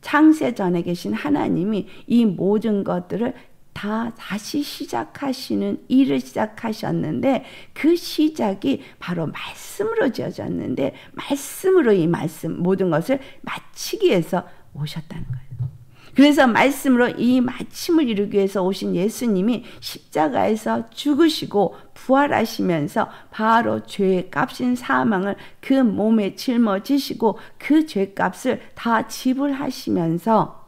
창세 전에 계신 하나님이 이 모든 것들을 다 다시 시작하시는 일을 시작하셨는데, 그 시작이 바로 말씀으로 지어졌는데 말씀으로 이 말씀 모든 것을 마치기 위해서 오셨다는 거예요. 그래서 말씀으로 이 마침을 이루기 위해서 오신 예수님이 십자가에서 죽으시고 부활하시면서 바로 죄의 값인 사망을 그 몸에 짊어지시고 그 죄값을 다 지불하시면서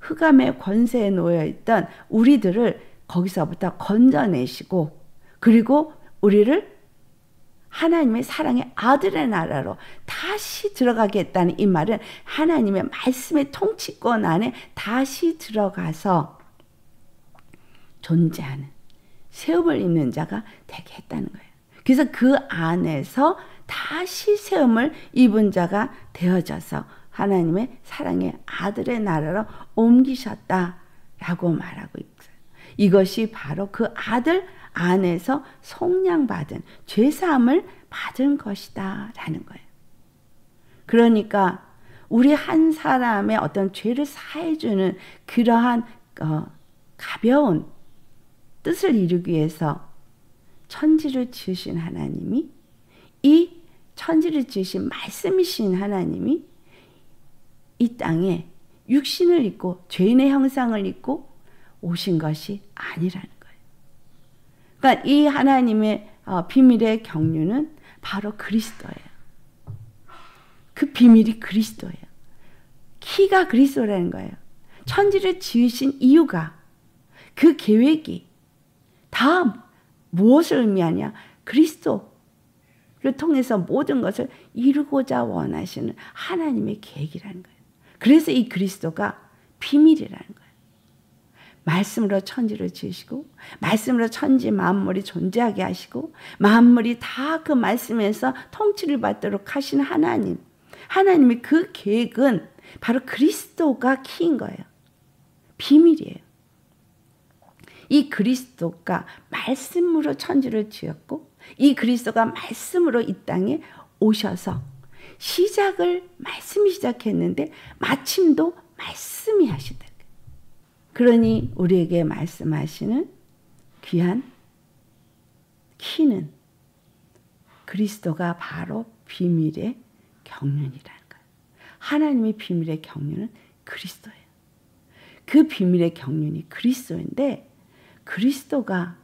흑암의 권세에 놓여있던 우리들을 거기서부터 건져내시고, 그리고 우리를 하나님의 사랑의 아들의 나라로 다시 들어가겠다는 이 말은 하나님의 말씀의 통치권 안에 다시 들어가서 존재하는 세움을 입는 자가 되게 했다는 거예요. 그래서 그 안에서 다시 세움을 입은 자가 되어져서 하나님의 사랑의 아들의 나라로 옮기셨다라고 말하고 있어요. 이것이 바로 그 아들 안에서 속량받은 죄사함을 받은 것이다 라는 거예요. 그러니까 우리 한 사람의 어떤 죄를 사해주는 그러한 가벼운 뜻을 이루기 위해서 천지를 지으신 하나님이, 이 천지를 지으신 말씀이신 하나님이 이 땅에 육신을 입고 죄인의 형상을 입고 오신 것이 아니라는 거예요. 그러니까 이 하나님의 비밀의 경륜은 바로 그리스도예요. 그 비밀이 그리스도예요. 키가 그리스도라는 거예요. 천지를 지으신 이유가, 그 계획이 다 무엇을 의미하냐? 그리스도를 통해서 모든 것을 이루고자 원하시는 하나님의 계획이라는 거예요. 그래서 이 그리스도가 비밀이라는 거예요. 말씀으로 천지를 지으시고 말씀으로 천지 만물이 존재하게 하시고 만물이 다 그 말씀에서 통치를 받도록 하신 하나님, 하나님의 그 계획은 바로 그리스도가 키인 거예요. 비밀이에요. 이 그리스도가 말씀으로 천지를 지었고 이 그리스도가 말씀으로 이 땅에 오셔서 시작을 말씀이 시작했는데 마침도 말씀이 하시다. 그러니 우리에게 말씀하시는 귀한 키는 그리스도가 바로 비밀의 경륜이라는 거예요. 하나님의 비밀의 경륜은 그리스도예요. 그 비밀의 경륜이 그리스도인데 그리스도가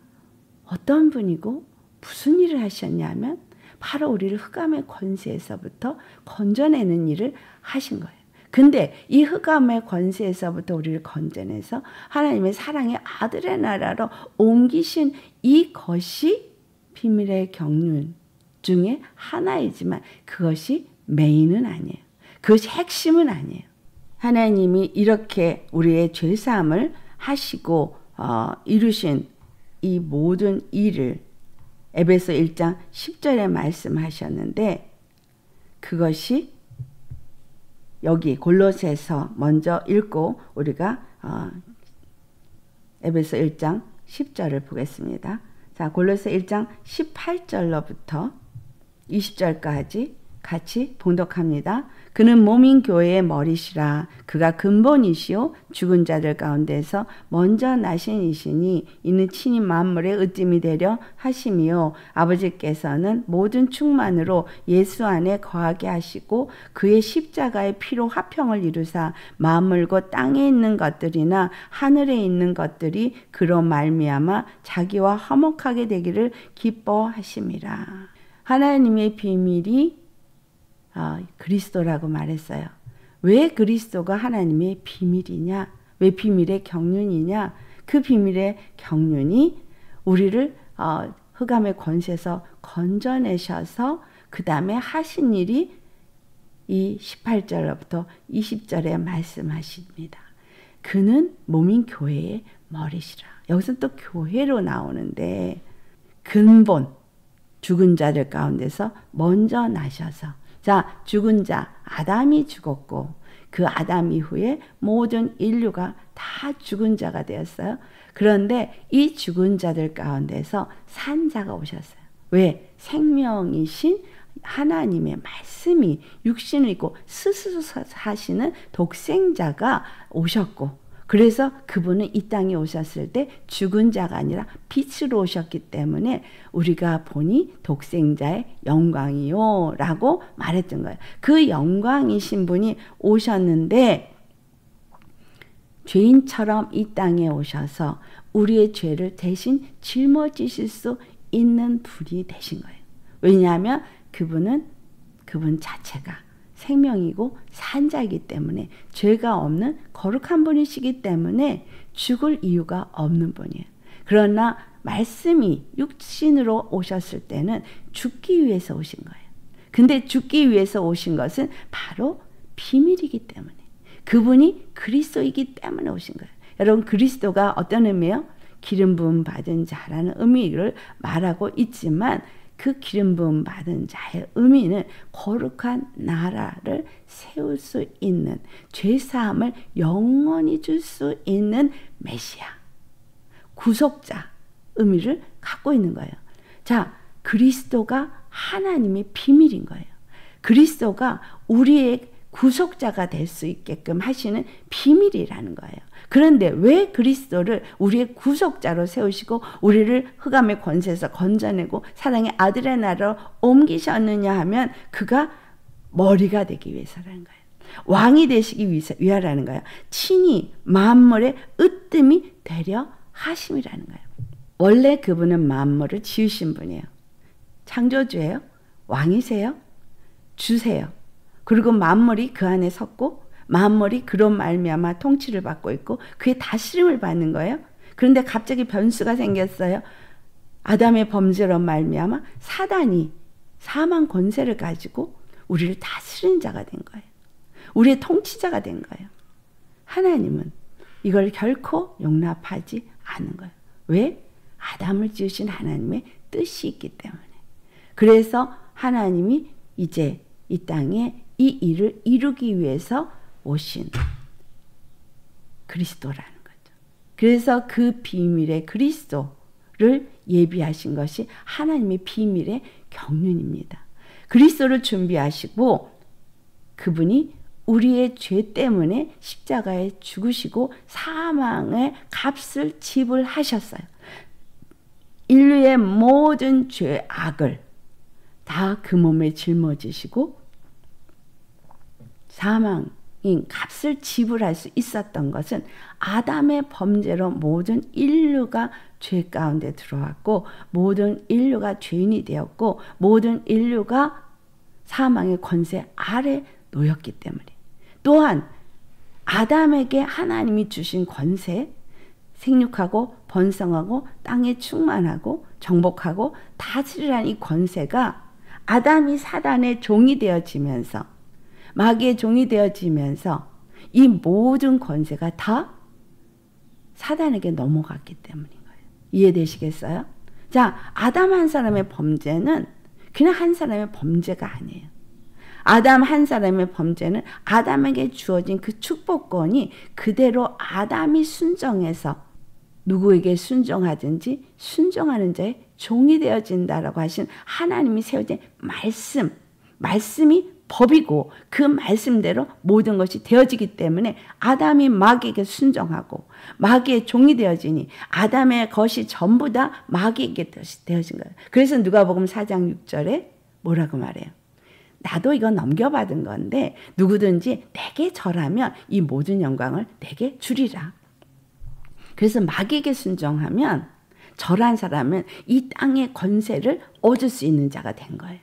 어떤 분이고 무슨 일을 하셨냐면 바로 우리를 흑암의 권세에서부터 건져내는 일을 하신 거예요. 근데 이 흑암의 권세에서부터 우리를 건져내서 하나님의 사랑의 아들의 나라로 옮기신 이것이 비밀의 경륜 중에 하나이지만 그것이 메인은 아니에요. 그것이 핵심은 아니에요. 하나님이 이렇게 우리의 죄사함을 하시고 이루신 이 모든 일을 에베소 1장 10절에 말씀하셨는데 그것이 여기 골로새서 먼저 읽고 우리가 에베소 1장 10절을 보겠습니다. 자, 골로새 1장 18절로부터 20절까지 같이 봉독합니다. 그는 몸인 교회의 머리시라. 그가 근본이시요 죽은 자들 가운데서 먼저 나신 이시니 이는 친히 만물의 으뜸이 되려 하심이요 아버지께서는 모든 충만으로 예수 안에 거하게 하시고 그의 십자가의 피로 화평을 이루사 만물과 땅에 있는 것들이나 하늘에 있는 것들이 그로 말미암아 자기와 화목하게 되기를 기뻐하심이라. 하나님의 비밀이 그리스도라고 말했어요. 왜 그리스도가 하나님의 비밀이냐? 왜 비밀의 경륜이냐? 그 비밀의 경륜이 우리를 흑암의 권세에서 건져내셔서 그 다음에 하신 일이 이 18절부터 20절에 말씀하십니다. 그는 몸인 교회의 머리시라. 여기서 또 교회로 나오는데 근본 죽은 자들 가운데서 먼저 나셔서 자, 죽은 자 아담이 죽었고 그 아담 이후에 모든 인류가 다 죽은 자가 되었어요. 그런데 이 죽은 자들 가운데서 산 자가 오셨어요. 왜? 생명이신 하나님의 말씀이 육신을 입고 스스로 사시는 독생자가 오셨고 그래서 그분은 이 땅에 오셨을 때 죽은 자가 아니라 빛으로 오셨기 때문에 우리가 보니 독생자의 영광이요 라고 말했던 거예요. 그 영광이신 분이 오셨는데 죄인처럼 이 땅에 오셔서 우리의 죄를 대신 짊어지실 수 있는 분이 되신 거예요. 왜냐하면 그분 자체가 생명이고 산자이기 때문에 죄가 없는 거룩한 분이시기 때문에 죽을 이유가 없는 분이에요. 그러나 말씀이 육신으로 오셨을 때는 죽기 위해서 오신 거예요. 근데 죽기 위해서 오신 것은 바로 비밀이기 때문에 그분이 그리스도이기 때문에 오신 거예요. 여러분 그리스도가 어떤 의미예요? 기름 부음 받은 자라는 의미를 말하고 있지만 그 기름 부음 받은 자의 의미는 거룩한 나라를 세울 수 있는 죄사함을 영원히 줄 수 있는 메시아 구속자 의미를 갖고 있는 거예요. 자, 그리스도가 하나님의 비밀인 거예요. 그리스도가 우리의 구속자가 될 수 있게끔 하시는 비밀이라는 거예요. 그런데 왜 그리스도를 우리의 구속자로 세우시고 우리를 흑암의 권세에서 건져내고 사랑의 아들의 나라로 옮기셨느냐 하면 그가 머리가 되기 위해서라는 거예요. 왕이 되시기 위하라는 거예요. 친히 만물의 으뜸이 되려 하심이라는 거예요. 원래 그분은 만물을 지으신 분이에요. 창조주예요. 왕이세요. 주세요. 그리고 만물이 그 안에 섰고 만물이 그런 말미암아 통치를 받고 있고 그의 다스림을 받는 거예요. 그런데 갑자기 변수가 생겼어요. 아담의 범죄로 말미암아 사단이 사망 권세를 가지고 우리를 다스리는 자가 된 거예요. 우리의 통치자가 된 거예요. 하나님은 이걸 결코 용납하지 않는 거예요. 왜? 아담을 지으신 하나님의 뜻이 있기 때문에. 그래서 하나님이 이제 이 땅에 이 일을 이루기 위해서 오신 그리스도라는 거죠. 그래서 그 비밀의 그리스도를 예비하신 것이 하나님의 비밀의 경륜입니다. 그리스도를 준비하시고 그분이 우리의 죄 때문에 십자가에 죽으시고 사망의 값을 지불하셨어요. 인류의 모든 죄악을 다 그 몸에 짊어지시고 사망인 값을 지불할 수 있었던 것은 아담의 범죄로 모든 인류가 죄 가운데 들어왔고 모든 인류가 죄인이 되었고 모든 인류가 사망의 권세 아래 놓였기 때문에 또한 아담에게 하나님이 주신 권세 생육하고 번성하고 땅에 충만하고 정복하고 다스리라는 이 권세가 아담이 사단의 종이 되어지면서 마귀의 종이 되어지면서 이 모든 권세가 다 사단에게 넘어갔기 때문인 거예요. 이해되시겠어요? 자, 아담 한 사람의 범죄는 그냥 한 사람의 범죄가 아니에요. 아담 한 사람의 범죄는 아담에게 주어진 그 축복권이 그대로 아담이 순종해서 누구에게 순종하든지 순종하는 자의 종이 되어진다라고 하신 하나님이 세워진 말씀이 법이고 그 말씀대로 모든 것이 되어지기 때문에 아담이 마귀에게 순종하고 마귀의 종이 되어지니 아담의 것이 전부 다 마귀에게 되어진 거예요. 그래서 누가복음 4장 6절에 뭐라고 말해요? 나도 이거 넘겨받은 건데 누구든지 내게 절하면 이 모든 영광을 내게 주리라. 그래서 마귀에게 순종하면 절한 사람은 이 땅의 권세를 얻을 수 있는 자가 된 거예요.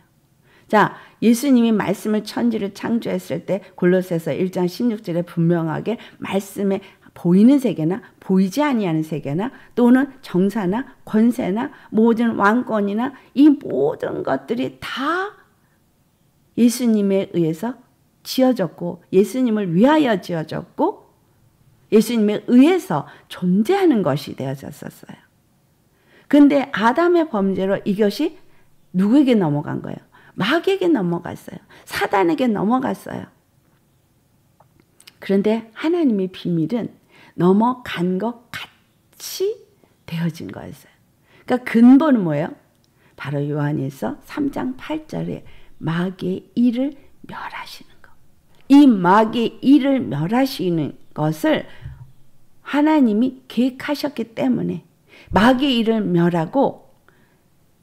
자, 예수님이 말씀을 천지를 창조했을 때 골로새서 1장 16절에 분명하게 말씀에 보이는 세계나 보이지 아니하는 세계나 또는 정사나 권세나 모든 왕권이나 이 모든 것들이 다 예수님에 의해서 지어졌고 예수님을 위하여 지어졌고 예수님에 의해서 존재하는 것이 되어졌었어요. 근데 아담의 범죄로 이것이 누구에게 넘어간 거예요? 마귀에게 넘어갔어요. 사단에게 넘어갔어요. 그런데 하나님의 비밀은 넘어간 것 같이 되어진 거였어요. 그러니까 근본은 뭐예요? 바로 요한일서 3장 8절에 마귀의 일을 멸하시는 것. 이 마귀의 일을 멸하시는 것을 하나님이 계획하셨기 때문에 마귀의 일을 멸하고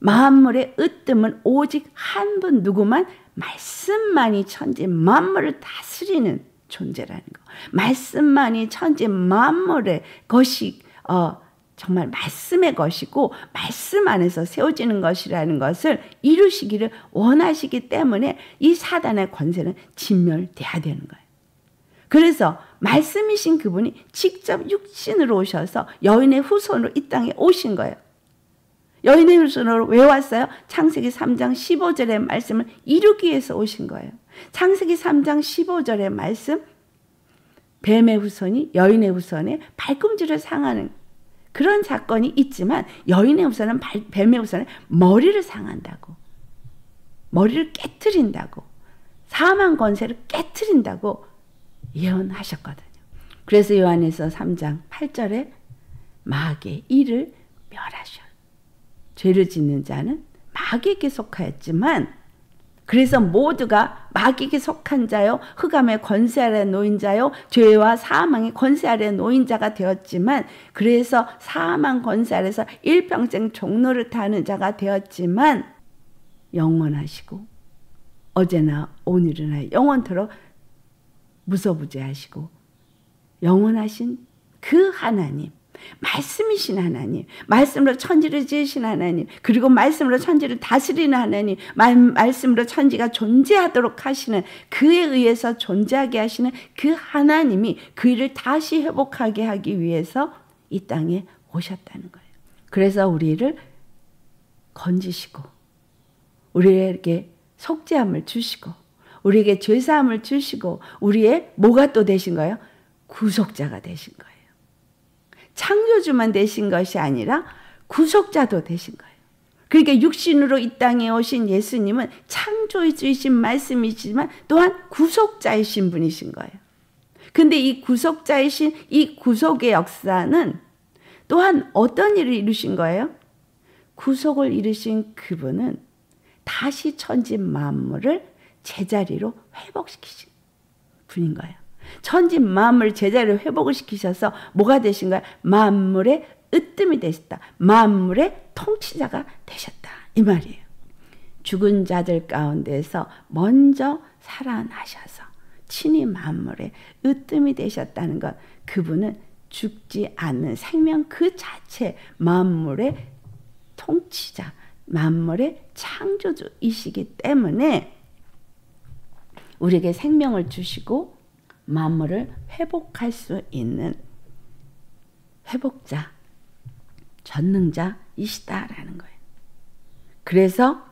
만물의 으뜸은 오직 한 분 누구만 말씀만이 천지 만물을 다스리는 존재라는 거. 말씀만이 천지 만물의 것이 정말 말씀의 것이고 말씀 안에서 세워지는 것이라는 것을 이루시기를 원하시기 때문에 이 사단의 권세는 진멸돼야 되는 거예요. 그래서 말씀이신 그분이 직접 육신으로 오셔서 여인의 후손으로 이 땅에 오신 거예요. 여인의 후손으로 왜 왔어요? 창세기 3장 15절의 말씀을 이루기 위해서 오신 거예요. 창세기 3장 15절의 말씀, 뱀의 후손이 여인의 후손의 발꿈치를 상하는 그런 사건이 있지만 여인의 후손은 뱀의 후손의 머리를 상한다고, 머리를 깨트린다고, 사망 권세를 깨트린다고 예언하셨거든요. 그래서 요한에서 3장 8절에 마귀의 일을 멸하셔. 죄를 짓는 자는 마귀에게 속하였지만 그래서 모두가 마귀에게 속한 자요 흑암의 권세 아래 놓인 자요 죄와 사망의 권세 아래 놓인 자가 되었지만 그래서 사망 권세 아래서 일평생 종로를 타는 자가 되었지만 영원하시고 어제나 오늘이나 영원토록 무소부재하시고 영원하신 그 하나님, 말씀이신 하나님, 말씀으로 천지를 지으신 하나님, 그리고 말씀으로 천지를 다스리는 하나님, 말씀으로 천지가 존재하도록 하시는 그에 의해서 존재하게 하시는 그 하나님이 그 일을 다시 회복하게 하기 위해서 이 땅에 오셨다는 거예요. 그래서 우리를 건지시고 우리에게 속죄함을 주시고 우리에게 죄사함을 주시고 우리의 뭐가 또 되신 거예요? 구속자가 되신 거예요. 창조주만 되신 것이 아니라 구속자도 되신 거예요. 그러니까 육신으로 이 땅에 오신 예수님은 창조주이신 말씀이시지만 또한 구속자이신 분이신 거예요. 근데 이 구속자이신 이 구속의 역사는 또한 어떤 일을 이루신 거예요? 구속을 이루신 그분은 다시 천지 만물을 제자리로 회복시키신 분인 거예요. 천지 만물 제자리로 회복을 시키셔서 뭐가 되신 거예요? 만물의 으뜸이 되셨다. 만물의 통치자가 되셨다. 이 말이에요. 죽은 자들 가운데서 먼저 살아나셔서 친히 만물의 으뜸이 되셨다는 것, 그분은 죽지 않는 생명 그 자체, 만물의 통치자, 만물의 창조주이시기 때문에 우리에게 생명을 주시고 만물을 회복할 수 있는 회복자, 전능자이시다라는 거예요. 그래서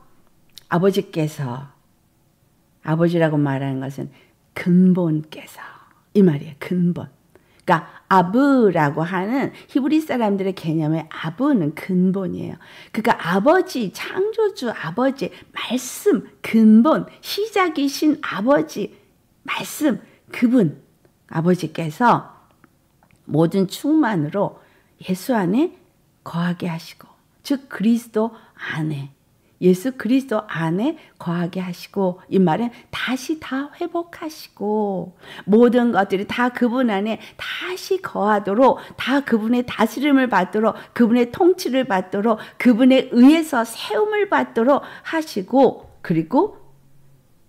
아버지께서, 아버지라고 말하는 것은 근본께서, 이 말이에요. 근본. 그러니까 아브라고 하는 히브리 사람들의 개념의 아브는 근본이에요. 그러니까 아버지, 창조주 아버지, 말씀, 근본, 시작이신 아버지, 말씀, 그분, 아버지께서 모든 충만으로 예수 안에 거하게 하시고, 즉 그리스도 안에, 예수 그리스도 안에 거하게 하시고, 이 말은 다시 다 회복하시고 모든 것들이 다 그분 안에 다시 거하도록, 다 그분의 다스림을 받도록, 그분의 통치를 받도록, 그분에 의해서 세움을 받도록 하시고, 그리고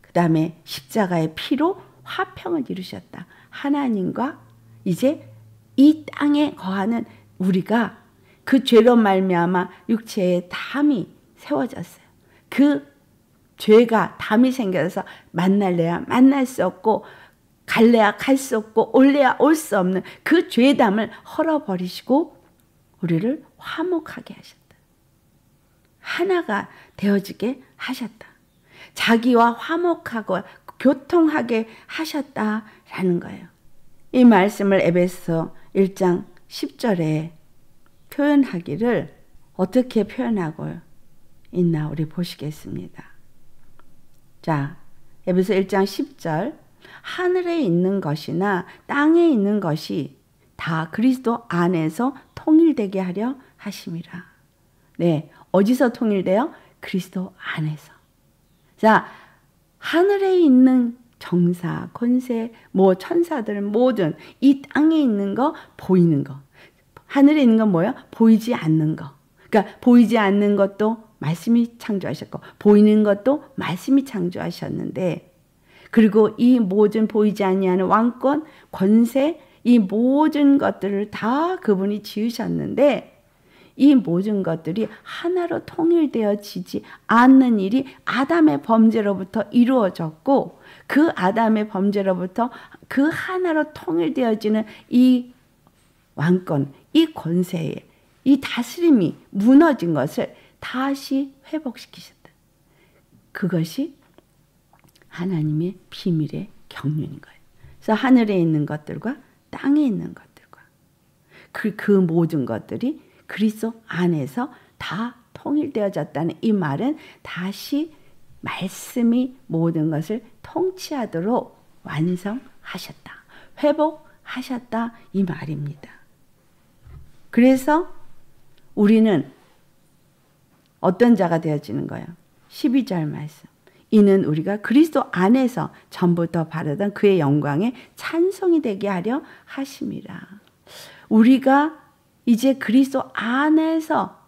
그 다음에 십자가의 피로 화평을 이루셨다. 하나님과 이제 이 땅에 거하는 우리가 그 죄로 말미암아 육체의 담이 세워졌어요. 그 죄가 담이 생겨서 만날래야 만날 수 없고 갈래야 갈 수 없고 올래야 올 수 없는 그 죄담을 헐어버리시고 우리를 화목하게 하셨다. 하나가 되어지게 하셨다. 자기와 화목하고 교통하게 하셨다라는 거예요. 이 말씀을 에베소 1장 10절에 표현하기를 어떻게 표현하고 있나 우리 보시겠습니다. 자, 에베소 1장 10절, 하늘에 있는 것이나 땅에 있는 것이 다 그리스도 안에서 통일되게 하려 하심이라. 네, 어디서 통일돼요? 그리스도 안에서. 자, 하늘에 있는 정사, 권세, 뭐 천사들 모든 이 땅에 있는 거, 보이는 거. 하늘에 있는 건 뭐예요? 보이지 않는 거. 그러니까 보이지 않는 것도 말씀이 창조하셨고 보이는 것도 말씀이 창조하셨는데, 그리고 이 모든 보이지 아니하는 왕권, 권세, 이 모든 것들을 다 그분이 지으셨는데 이 모든 것들이 하나로 통일되어지지 않는 일이 아담의 범죄로부터 이루어졌고, 그 아담의 범죄로부터 그 하나로 통일되어지는 이 왕권, 이 권세에 이 다스림이 무너진 것을 다시 회복시키셨다. 그것이 하나님의 비밀의 경륜인 거예요. 그래서 하늘에 있는 것들과 땅에 있는 것들과 그 모든 것들이 그리스도 안에서 다 통일되어졌다는 이 말은 다시 말씀이 모든 것을 통치하도록 완성하셨다. 회복하셨다. 이 말입니다. 그래서 우리는 어떤 자가 되어지는 거예요? 12절 말씀. 이는 우리가 그리스도 안에서 전부터 바라던 그의 영광에 찬송이 되게 하려 하심이라. 우리가 이제 그리스도 안에서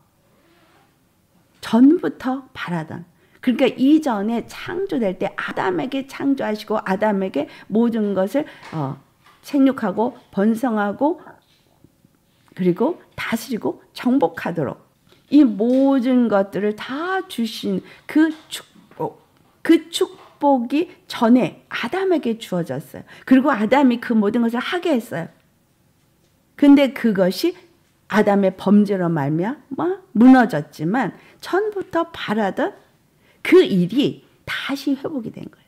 전부터 바라던, 그러니까 이전에 창조될 때 아담에게 창조하시고 아담에게 모든 것을 생육하고 번성하고 그리고 다스리고 정복하도록 이 모든 것들을 다 주신 그 축복이 전에 아담에게 주어졌어요. 그리고 아담이 그 모든 것을 하게 했어요. 근데 그것이 아담의 범죄로 말미암아 무너졌지만 전부터 바라던 그 일이 다시 회복이 된 거예요.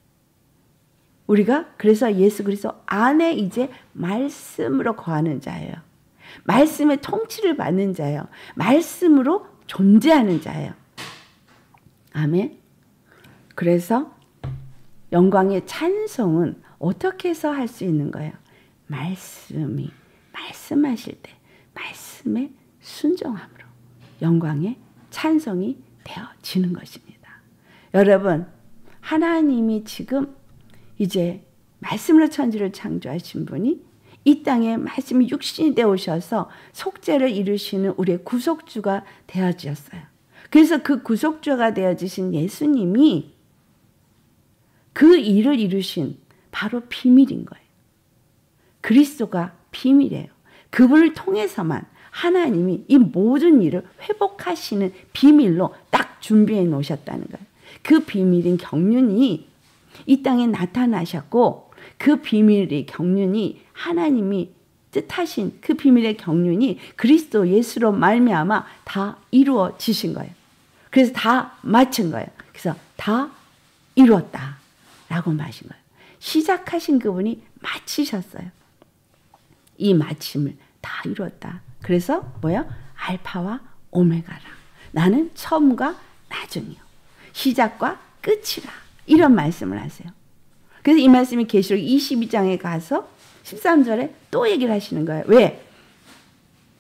우리가 그래서 예수 그리스도 안에 이제 말씀으로 거하는 자예요. 말씀의 통치를 받는 자예요. 말씀으로 존재하는 자예요. 아멘. 그래서 영광의 찬송은 어떻게 해서 할 수 있는 거예요? 말씀이 말씀하실 때 말씀에 순종함으로 영광의 찬송이 되어지는 것입니다. 여러분, 하나님이 지금 이제 말씀으로 천지를 창조하신 분이 이 땅에 말씀이 육신이 되어 오셔서 속죄를 이루시는 우리의 구속주가 되어지셨어요. 그래서 그 구속주가 되어지신 예수님이 그 일을 이루신 바로 비밀인 거예요. 그리스도가 비밀이에요. 그분을 통해서만 하나님이 이 모든 일을 회복하시는 비밀로 딱 준비해 놓으셨다는 거예요. 그 비밀인 경륜이 이 땅에 나타나셨고 그 비밀의 경륜이 하나님이 뜻하신 그 비밀의 경륜이 그리스도 예수로 말미암아 다 이루어지신 거예요. 그래서 다 마친 거예요. 그래서 다 이루었다 라고 말하신 거예요. 시작하신 그분이 마치셨어요. 이 마침을 다 이루었다. 그래서 뭐예요? 알파와 오메가라. 나는 처음과 나중이요. 시작과 끝이라. 이런 말씀을 하세요. 그래서 이 말씀이 계시록 22장에 가서 13절에 또 얘기를 하시는 거예요. 왜?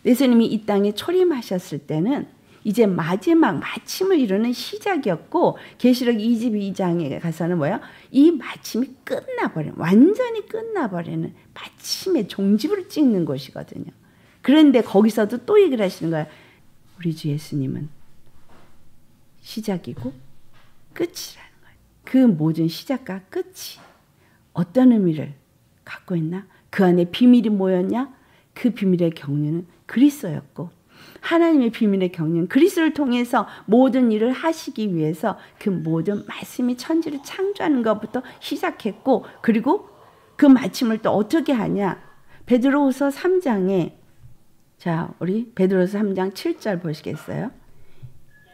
예수님이 이 땅에 초림하셨을 때는 이제 마지막 마침을 이루는 시작이었고 계시록 22장에 가서는 뭐예요? 이 마침이 끝나버리는 완전히 끝나버리는 마침의 종지부를 찍는 곳이거든요. 그런데 거기서도 또 얘기를 하시는 거예요. 우리 주 예수님은 시작이고 끝이라는 거예요. 그 모든 시작과 끝이 어떤 의미를 갖고 있나? 그 안에 비밀이 뭐였냐? 그 비밀의 경륜은 그리스도였고 하나님의 비밀의 경륜 그리스도를 통해서 모든 일을 하시기 위해서 그 모든 말씀이 천지를 창조하는 것부터 시작했고 그리고 그 마침을 또 어떻게 하냐? 베드로후서 3장에 자 우리 베드로후서 3장 7절 보시겠어요?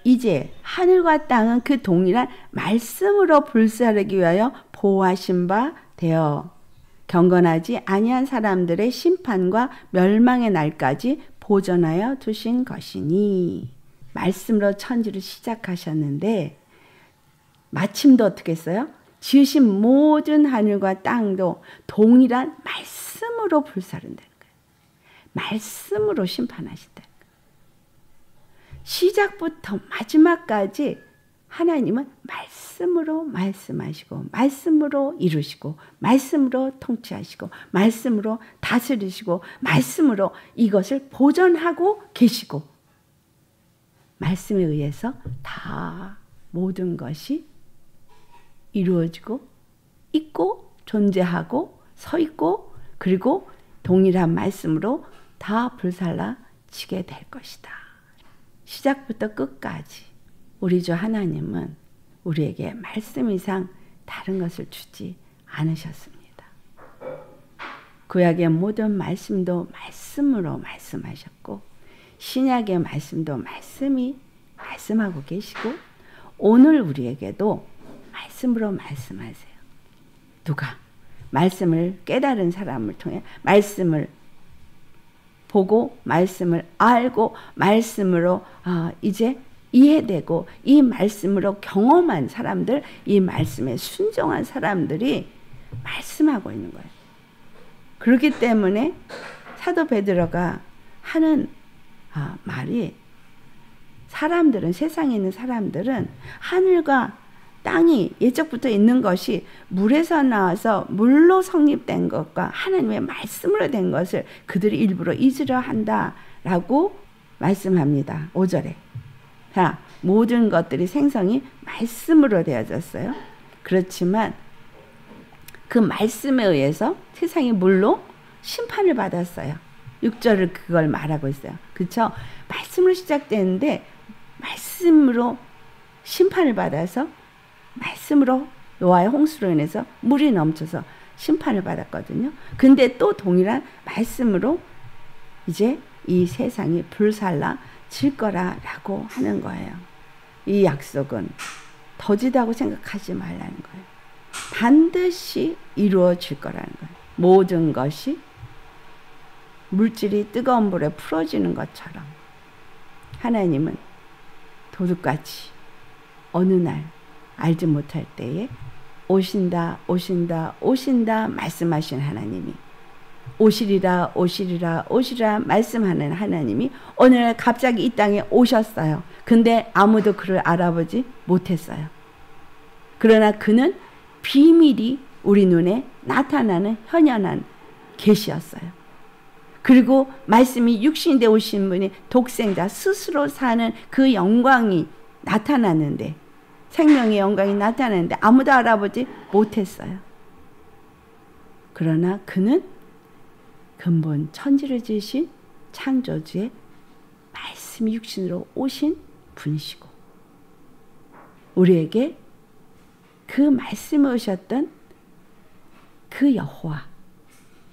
이제 하늘과 땅은 그 동일한 말씀으로 불사르기 위하여 보호하신 바 되어 경건하지 아니한 사람들의 심판과 멸망의 날까지 보존하여 두신 것이니 말씀으로 천지를 시작하셨는데 마침도 어떻게 했어요? 지으신 모든 하늘과 땅도 동일한 말씀으로 불사른다는 거예요. 말씀으로 심판하신다는 거예요. 시작부터 마지막까지 하나님은 말씀으로 말씀하시고 말씀으로 이루시고 말씀으로 통치하시고 말씀으로 다스리시고 말씀으로 이것을 보존하고 계시고 말씀에 의해서 다 모든 것이 이루어지고 있고 존재하고 서 있고 그리고 동일한 말씀으로 다 불살라지게 될 것이다. 시작부터 끝까지 우리 주 하나님은 우리에게 말씀 이상 다른 것을 주지 않으셨습니다. 구약의 모든 말씀도 말씀으로 말씀하셨고 신약의 말씀도 말씀이 말씀하고 계시고 오늘 우리에게도 말씀으로 말씀하세요. 누가? 말씀을 깨달은 사람을 통해 말씀을 보고 말씀을 알고 말씀으로 이제 이해되고 이 말씀으로 경험한 사람들, 이 말씀에 순종한 사람들이 말씀하고 있는 거예요. 그렇기 때문에 사도 베드로가 하는 말이 사람들은 세상에 있는 사람들은 하늘과 땅이 예적부터 있는 것이 물에서 나와서 물로 성립된 것과 하나님의 말씀으로 된 것을 그들이 일부러 잊으려 한다라고 말씀합니다. 5절에. 자, 모든 것들이 생성이 말씀으로 되어졌어요. 그렇지만 그 말씀에 의해서 세상이 물로 심판을 받았어요. 6절을 그걸 말하고 있어요. 그렇죠? 말씀으로 시작되는데 말씀으로 심판을 받아서 말씀으로 노아의 홍수로 인해서 물이 넘쳐서 심판을 받았거든요. 근데 또 동일한 말씀으로 이제 이 세상이 불살라질 거라고 하는 거예요. 이 약속은 더디다고 생각하지 말라는 거예요. 반드시 이루어질 거라는 거예요. 모든 것이 물질이 뜨거운 불에 풀어지는 것처럼 하나님은 도둑같이 어느 날 알지 못할 때에 오신다 오신다 오신다 말씀하신 하나님이 오시리라 오시리라 오시리라 말씀하는 하나님이 어느 날 갑자기 이 땅에 오셨어요. 근데 아무도 그를 알아보지 못했어요. 그러나 그는 비밀이 우리 눈에 나타나는 현현한 계시였어요. 그리고 말씀이 육신이 되어 오신 분이 독생자 스스로 사는 그 영광이 나타났는데, 생명의 영광이 나타났는데 아무도 알아보지 못했어요. 그러나 그는 근본 천지를 지으신 창조주의 말씀이 육신으로 오신 분이시고, 우리에게 그 말씀에 오셨던 그 여호와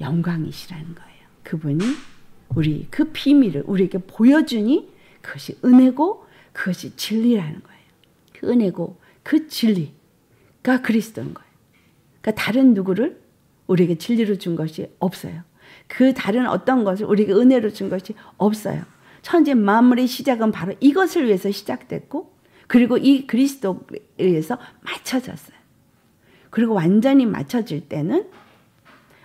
영광이시라는 거예요. 그분이 우리 그 비밀을 우리에게 보여주니 그것이 은혜고 그것이 진리라는 거예요. 그 은혜고 그 진리가 그리스도인 거예요. 그러니까 다른 누구를 우리에게 진리로 준 것이 없어요. 그 다른 어떤 것을 우리에게 은혜로 준 것이 없어요. 천지 만물의 시작은 바로 이것을 위해서 시작됐고, 그리고 이 그리스도에 의해서 맞춰졌어요. 그리고 완전히 맞춰질 때는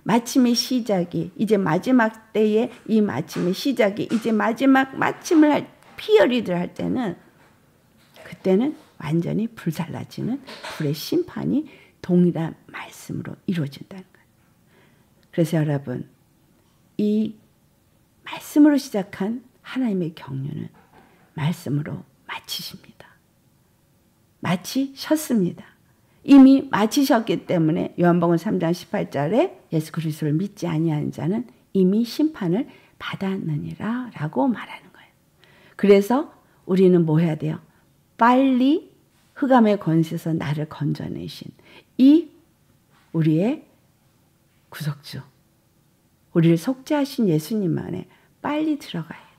마침의 시작이, 이제 마지막 때에 이 마침의 시작이 이제 마지막 마침을 할, 피어리드를 할 때는, 그때는 완전히 불살라지는 불의 심판이 동일한 말씀으로 이루어진다는 거예요. 그래서 여러분, 이 말씀으로 시작한 하나님의 경륜은 말씀으로 마치십니다. 마치셨습니다. 이미 마치셨기 때문에 요한복음 3장 18절에 예수 그리스도를 믿지 아니하는 자는 이미 심판을 받았느니라 라고 말하는 거예요. 그래서 우리는 뭐 해야 돼요? 빨리 흑암의 권세에서 나를 건져내신 이 우리의 구속주, 우리를 속죄하신 예수님 안에 빨리 들어가야 돼요.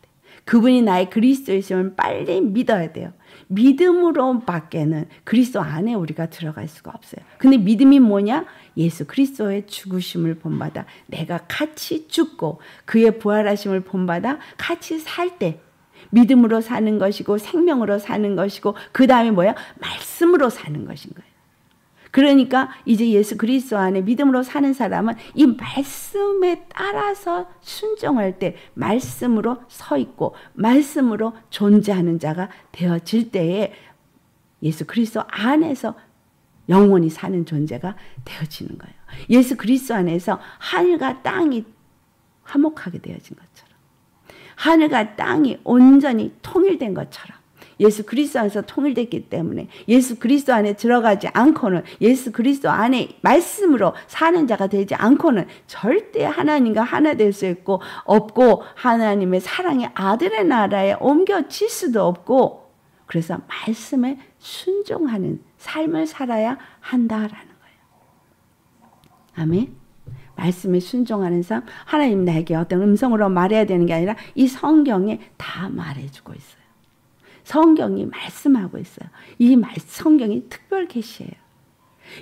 그분이 나의 그리스도이심을 빨리 믿어야 돼요. 믿음으로 밖에는 그리스도 안에 우리가 들어갈 수가 없어요. 근데 믿음이 뭐냐? 예수 그리스도의 죽으심을 본받아 내가 같이 죽고 그의 부활하심을 본받아 같이 살 때 믿음으로 사는 것이고 생명으로 사는 것이고, 그 다음에 뭐야? 말씀으로 사는 것인 거예요. 그러니까 이제 예수 그리스도 안에 믿음으로 사는 사람은 이 말씀에 따라서 순종할 때 말씀으로 서 있고 말씀으로 존재하는 자가 되어질 때에 예수 그리스도 안에서 영원히 사는 존재가 되어지는 거예요. 예수 그리스도 안에서 하늘과 땅이 화목하게 되어진 것처럼, 하늘과 땅이 온전히 통일된 것처럼 예수 그리스도 안에서 통일됐기 때문에 예수 그리스도 안에 들어가지 않고는, 예수 그리스도 안에 말씀으로 사는 자가 되지 않고는 절대 하나님과 하나 될 수 없고 하나님의 사랑의 아들의 나라에 옮겨질 수도 없고, 그래서 말씀에 순종하는 삶을 살아야 한다라는 거예요. 아멘. 말씀에 순종하는 삶, 하나님 나에게 어떤 음성으로 말해야 되는 게 아니라 이 성경에 다 말해주고 있어요. 성경이 말씀하고 있어요. 이 성경이 특별 계시예요.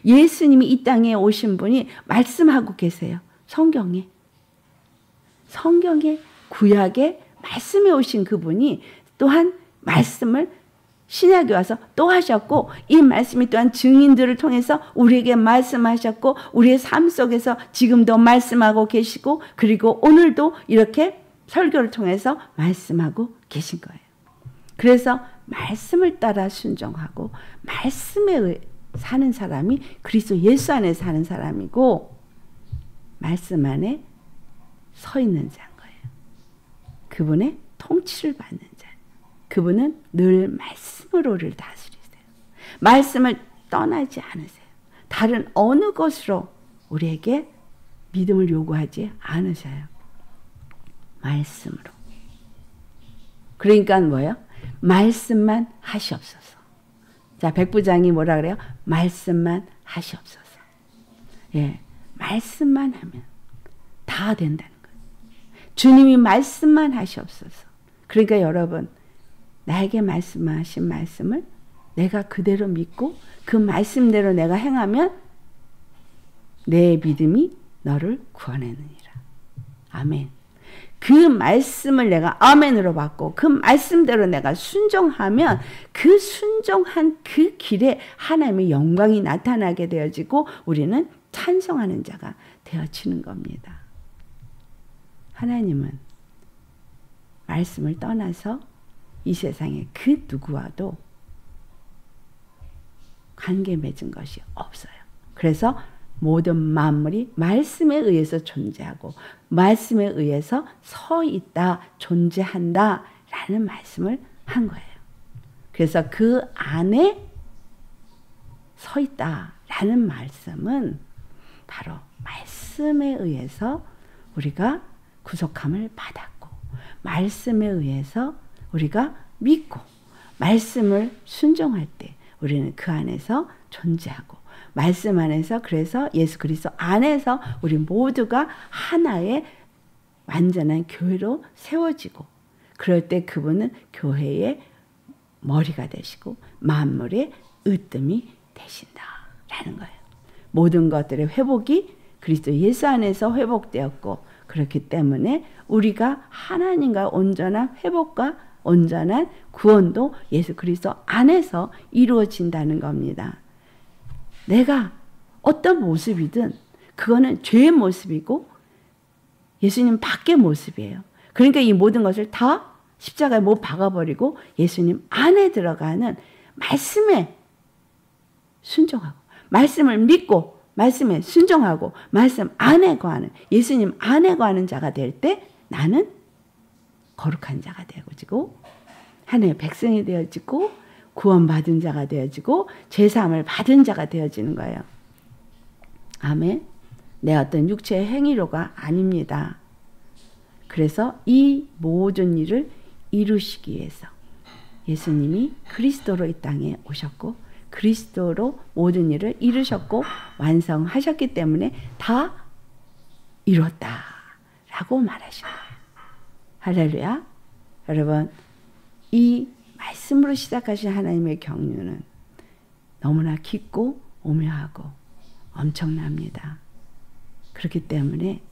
예수님이 이 땅에 오신 분이 말씀하고 계세요. 성경에 구약에 말씀에 오신 그분이 또한 말씀을 신약에 와서 또 하셨고, 이 말씀이 또한 증인들을 통해서 우리에게 말씀하셨고 우리의 삶 속에서 지금도 말씀하고 계시고, 그리고 오늘도 이렇게 설교를 통해서 말씀하고 계신 거예요. 그래서 말씀을 따라 순종하고 말씀에 사는 사람이 그리스도 예수 안에 사는 사람이고, 말씀 안에 서 있는 자인 거예요. 그분의 통치를 받는 자. 그분은 늘 말씀으로 우리를 다스리세요. 말씀을 떠나지 않으세요. 다른 어느 것으로 우리에게 믿음을 요구하지 않으셔요. 말씀으로. 그러니까 뭐예요? 말씀만 하시옵소서. 자, 백부장이 뭐라 그래요? 말씀만 하시옵소서. 예, 말씀만 하면 다 된다는 거예요. 주님이 말씀만 하시옵소서. 그러니까 여러분, 나에게 말씀하신 말씀을 내가 그대로 믿고 그 말씀대로 내가 행하면 내 믿음이 너를 구원하느니라. 아멘. 그 말씀을 내가 아멘으로 받고 그 말씀대로 내가 순종하면 그 순종한 그 길에 하나님의 영광이 나타나게 되어지고 우리는 찬송하는 자가 되어지는 겁니다. 하나님은 말씀을 떠나서 이 세상에 그 누구와도 관계 맺은 것이 없어요. 그래서 모든 만물이 말씀에 의해서 존재하고 말씀에 의해서 서 있다, 존재한다 라는 말씀을 한 거예요. 그래서 그 안에 서 있다 라는 말씀은 바로 말씀에 의해서 우리가 구속함을 받았고 말씀에 의해서 우리가 믿고 말씀을 순종할 때 우리는 그 안에서 존재하고 말씀 안에서 그래서 예수 그리스도 안에서 우리 모두가 하나의 완전한 교회로 세워지고 그럴 때 그분은 교회의 머리가 되시고 만물의 으뜸이 되신다라는 거예요. 모든 것들의 회복이 그리스도 예수 안에서 회복되었고 그렇기 때문에 우리가 하나님과 온전한 회복과 온전한 구원도 예수 그리스도 안에서 이루어진다는 겁니다. 내가 어떤 모습이든 그거는 죄의 모습이고 예수님 밖의 모습이에요. 그러니까 이 모든 것을 다 십자가에 못 박아버리고 예수님 안에 들어가는 말씀에 순종하고 말씀을 믿고 말씀에 순종하고 말씀 안에 거하는 예수님 안에 거하는 자가 될 때 나는 거룩한 자가 되어지고 하나님의 백성이 되어지고 구원받은 자가 되어지고 죄사함을 받은 자가 되어지는 거예요. 아멘. 내 어떤 육체의 행위로가 아닙니다. 그래서 이 모든 일을 이루시기 위해서 예수님이 그리스도로 이 땅에 오셨고 그리스도로 모든 일을 이루셨고 완성하셨기 때문에 다 이뤘다라고 말하신 거예요. 할렐루야. 여러분 이 말씀으로 시작하신 하나님의 경륜은 너무나 깊고 오묘하고 엄청납니다. 그렇기 때문에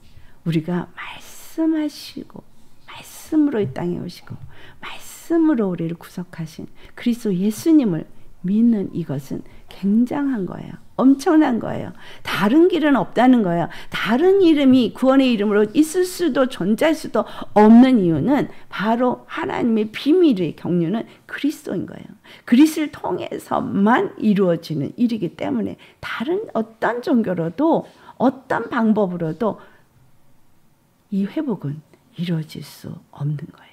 우리가 말씀하시고 말씀으로 이 땅에 오시고 말씀으로 우리를 구속하신 그리스도 예수님을 믿는 이것은 굉장한 거예요. 엄청난 거예요. 다른 길은 없다는 거예요. 다른 이름이 구원의 이름으로 있을 수도 존재할 수도 없는 이유는 바로 하나님의 비밀의 경륜은 그리스도인 거예요. 그리스도를 통해서만 이루어지는 일이기 때문에 다른 어떤 종교로도 어떤 방법으로도 이 회복은 이루어질 수 없는 거예요.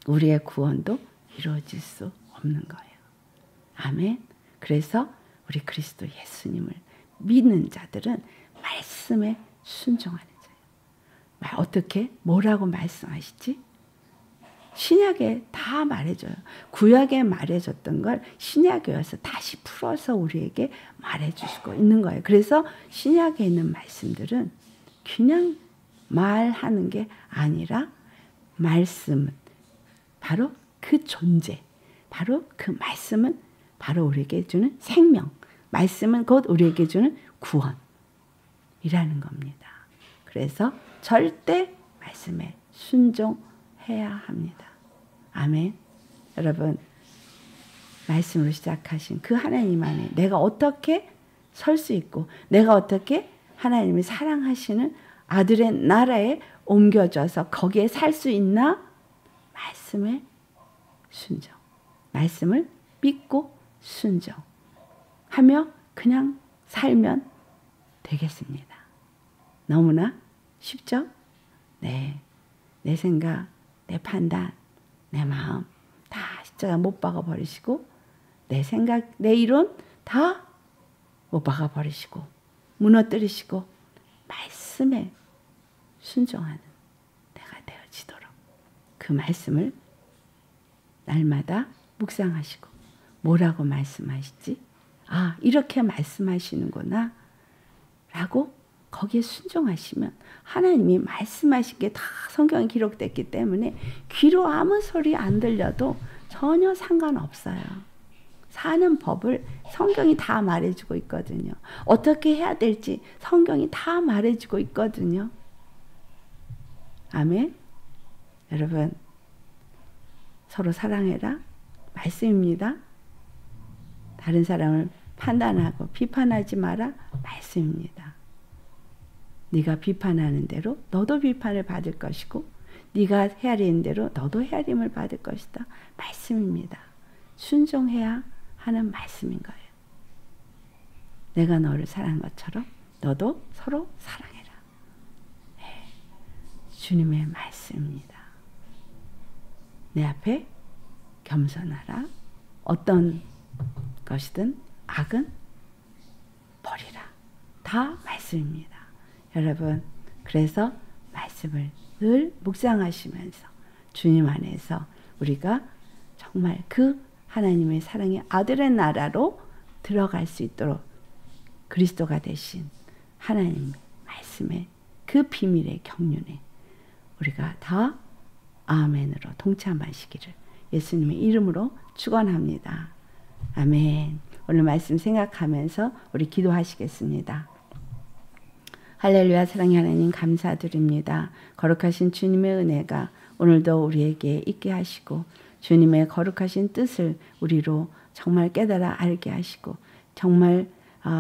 우리의 구원도 이루어질 수 없는 거예요. 아멘. 그래서 우리 그리스도 예수님을 믿는 자들은 말씀에 순종하는 자예요. 어떻게? 뭐라고 말씀하시지? 신약에 다 말해줘요. 구약에 말해줬던 걸 신약에 와서 다시 풀어서 우리에게 말해주시고 있는 거예요. 그래서 신약에 있는 말씀들은 그냥 말하는 게 아니라 말씀은 바로 그 존재, 바로 그 말씀은 바로 우리에게 주는 생명, 말씀은 곧 우리에게 주는 구원이라는 겁니다. 그래서 절대 말씀에 순종해야 합니다. 아멘. 여러분 말씀으로 시작하신 그 하나님 안에 내가 어떻게 설 수 있고 내가 어떻게 하나님을 사랑하시는 아들의 나라에 옮겨져서 거기에 살 수 있나? 말씀에 순종. 말씀을 믿고 순종하며 그냥 살면 되겠습니다. 너무나 쉽죠? 네. 내 생각, 내 판단, 내 마음 다 십자가 못 박아 버리시고 내 생각, 내 이론 다 못 박아 버리시고 무너뜨리시고 말씀에 순종하는 내가 되어지도록 그 말씀을 날마다 묵상하시고 뭐라고 말씀하시지? 아, 이렇게 말씀하시는구나 라고 거기에 순종하시면 하나님이 말씀하신 게 다 성경에 기록됐기 때문에 귀로 아무 소리 안 들려도 전혀 상관없어요. 사는 법을 성경이 다 말해주고 있거든요. 어떻게 해야 될지 성경이 다 말해주고 있거든요. 아멘. 여러분 서로 사랑해라 말씀입니다. 다른 사람을 판단하고 비판하지 마라 말씀입니다. 네가 비판하는 대로 너도 비판을 받을 것이고 네가 헤아리는 대로 너도 헤아림을 받을 것이다. 말씀입니다. 순종해야 하는 말씀인 거예요. 내가 너를 사랑한 것처럼 너도 서로 사랑해라. 네. 주님의 말씀입니다. 내 앞에 겸손하라. 어떤 것이든 악은 버리라. 다 말씀입니다. 여러분, 그래서 말씀을 늘 묵상하시면서 주님 안에서 우리가 정말 그 하나님의 사랑의 아들의 나라로 들어갈 수 있도록 그리스도가 되신 하나님 말씀의 그 비밀의 경륜에 우리가 다 아멘으로 동참하시기를 예수님의 이름으로 축원합니다. 아멘. 오늘 말씀 생각하면서 우리 기도하시겠습니다. 할렐루야. 사랑의 하나님 감사드립니다. 거룩하신 주님의 은혜가 오늘도 우리에게 있게 하시고 주님의 거룩하신 뜻을 우리로 정말 깨달아 알게 하시고 정말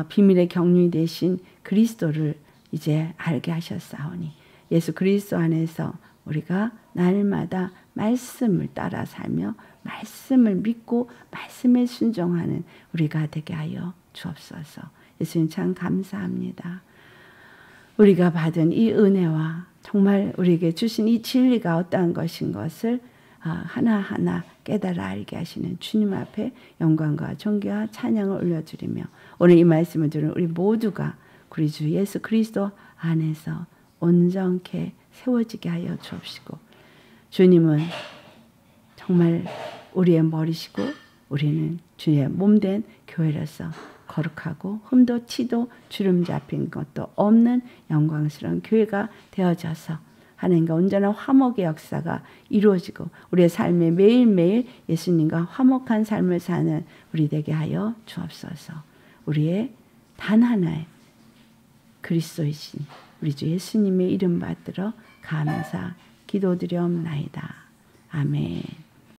비밀의 경륜이 되신 그리스도를 이제 알게 하셨사오니 예수 그리스도 안에서 우리가 날마다 말씀을 따라 살며 말씀을 믿고 말씀에 순종하는 우리가 되게 하여 주옵소서. 예수님 참 감사합니다. 우리가 받은 이 은혜와 정말 우리에게 주신 이 진리가 어떠한 것인 것을 하나하나 깨달아 알게 하시는 주님 앞에 영광과 존귀와 찬양을 올려드리며 오늘 이 말씀을 들은 우리 모두가 우리 주 예수 그리스도 안에서 온전케 세워지게 하여 주옵시고 주님은 정말 우리의 머리시고 우리는 주의 몸된 교회로서 거룩하고 흠도 티도 주름 잡힌 것도 없는 영광스러운 교회가 되어져서 하나님과 온전한 화목의 역사가 이루어지고 우리의 삶에 매일매일 예수님과 화목한 삶을 사는 우리 되게 하여 주옵소서. 우리의 단 하나의 그리스도이신 우리 주 예수님의 이름 받들어 감사 기도드려옵나이다. 아멘.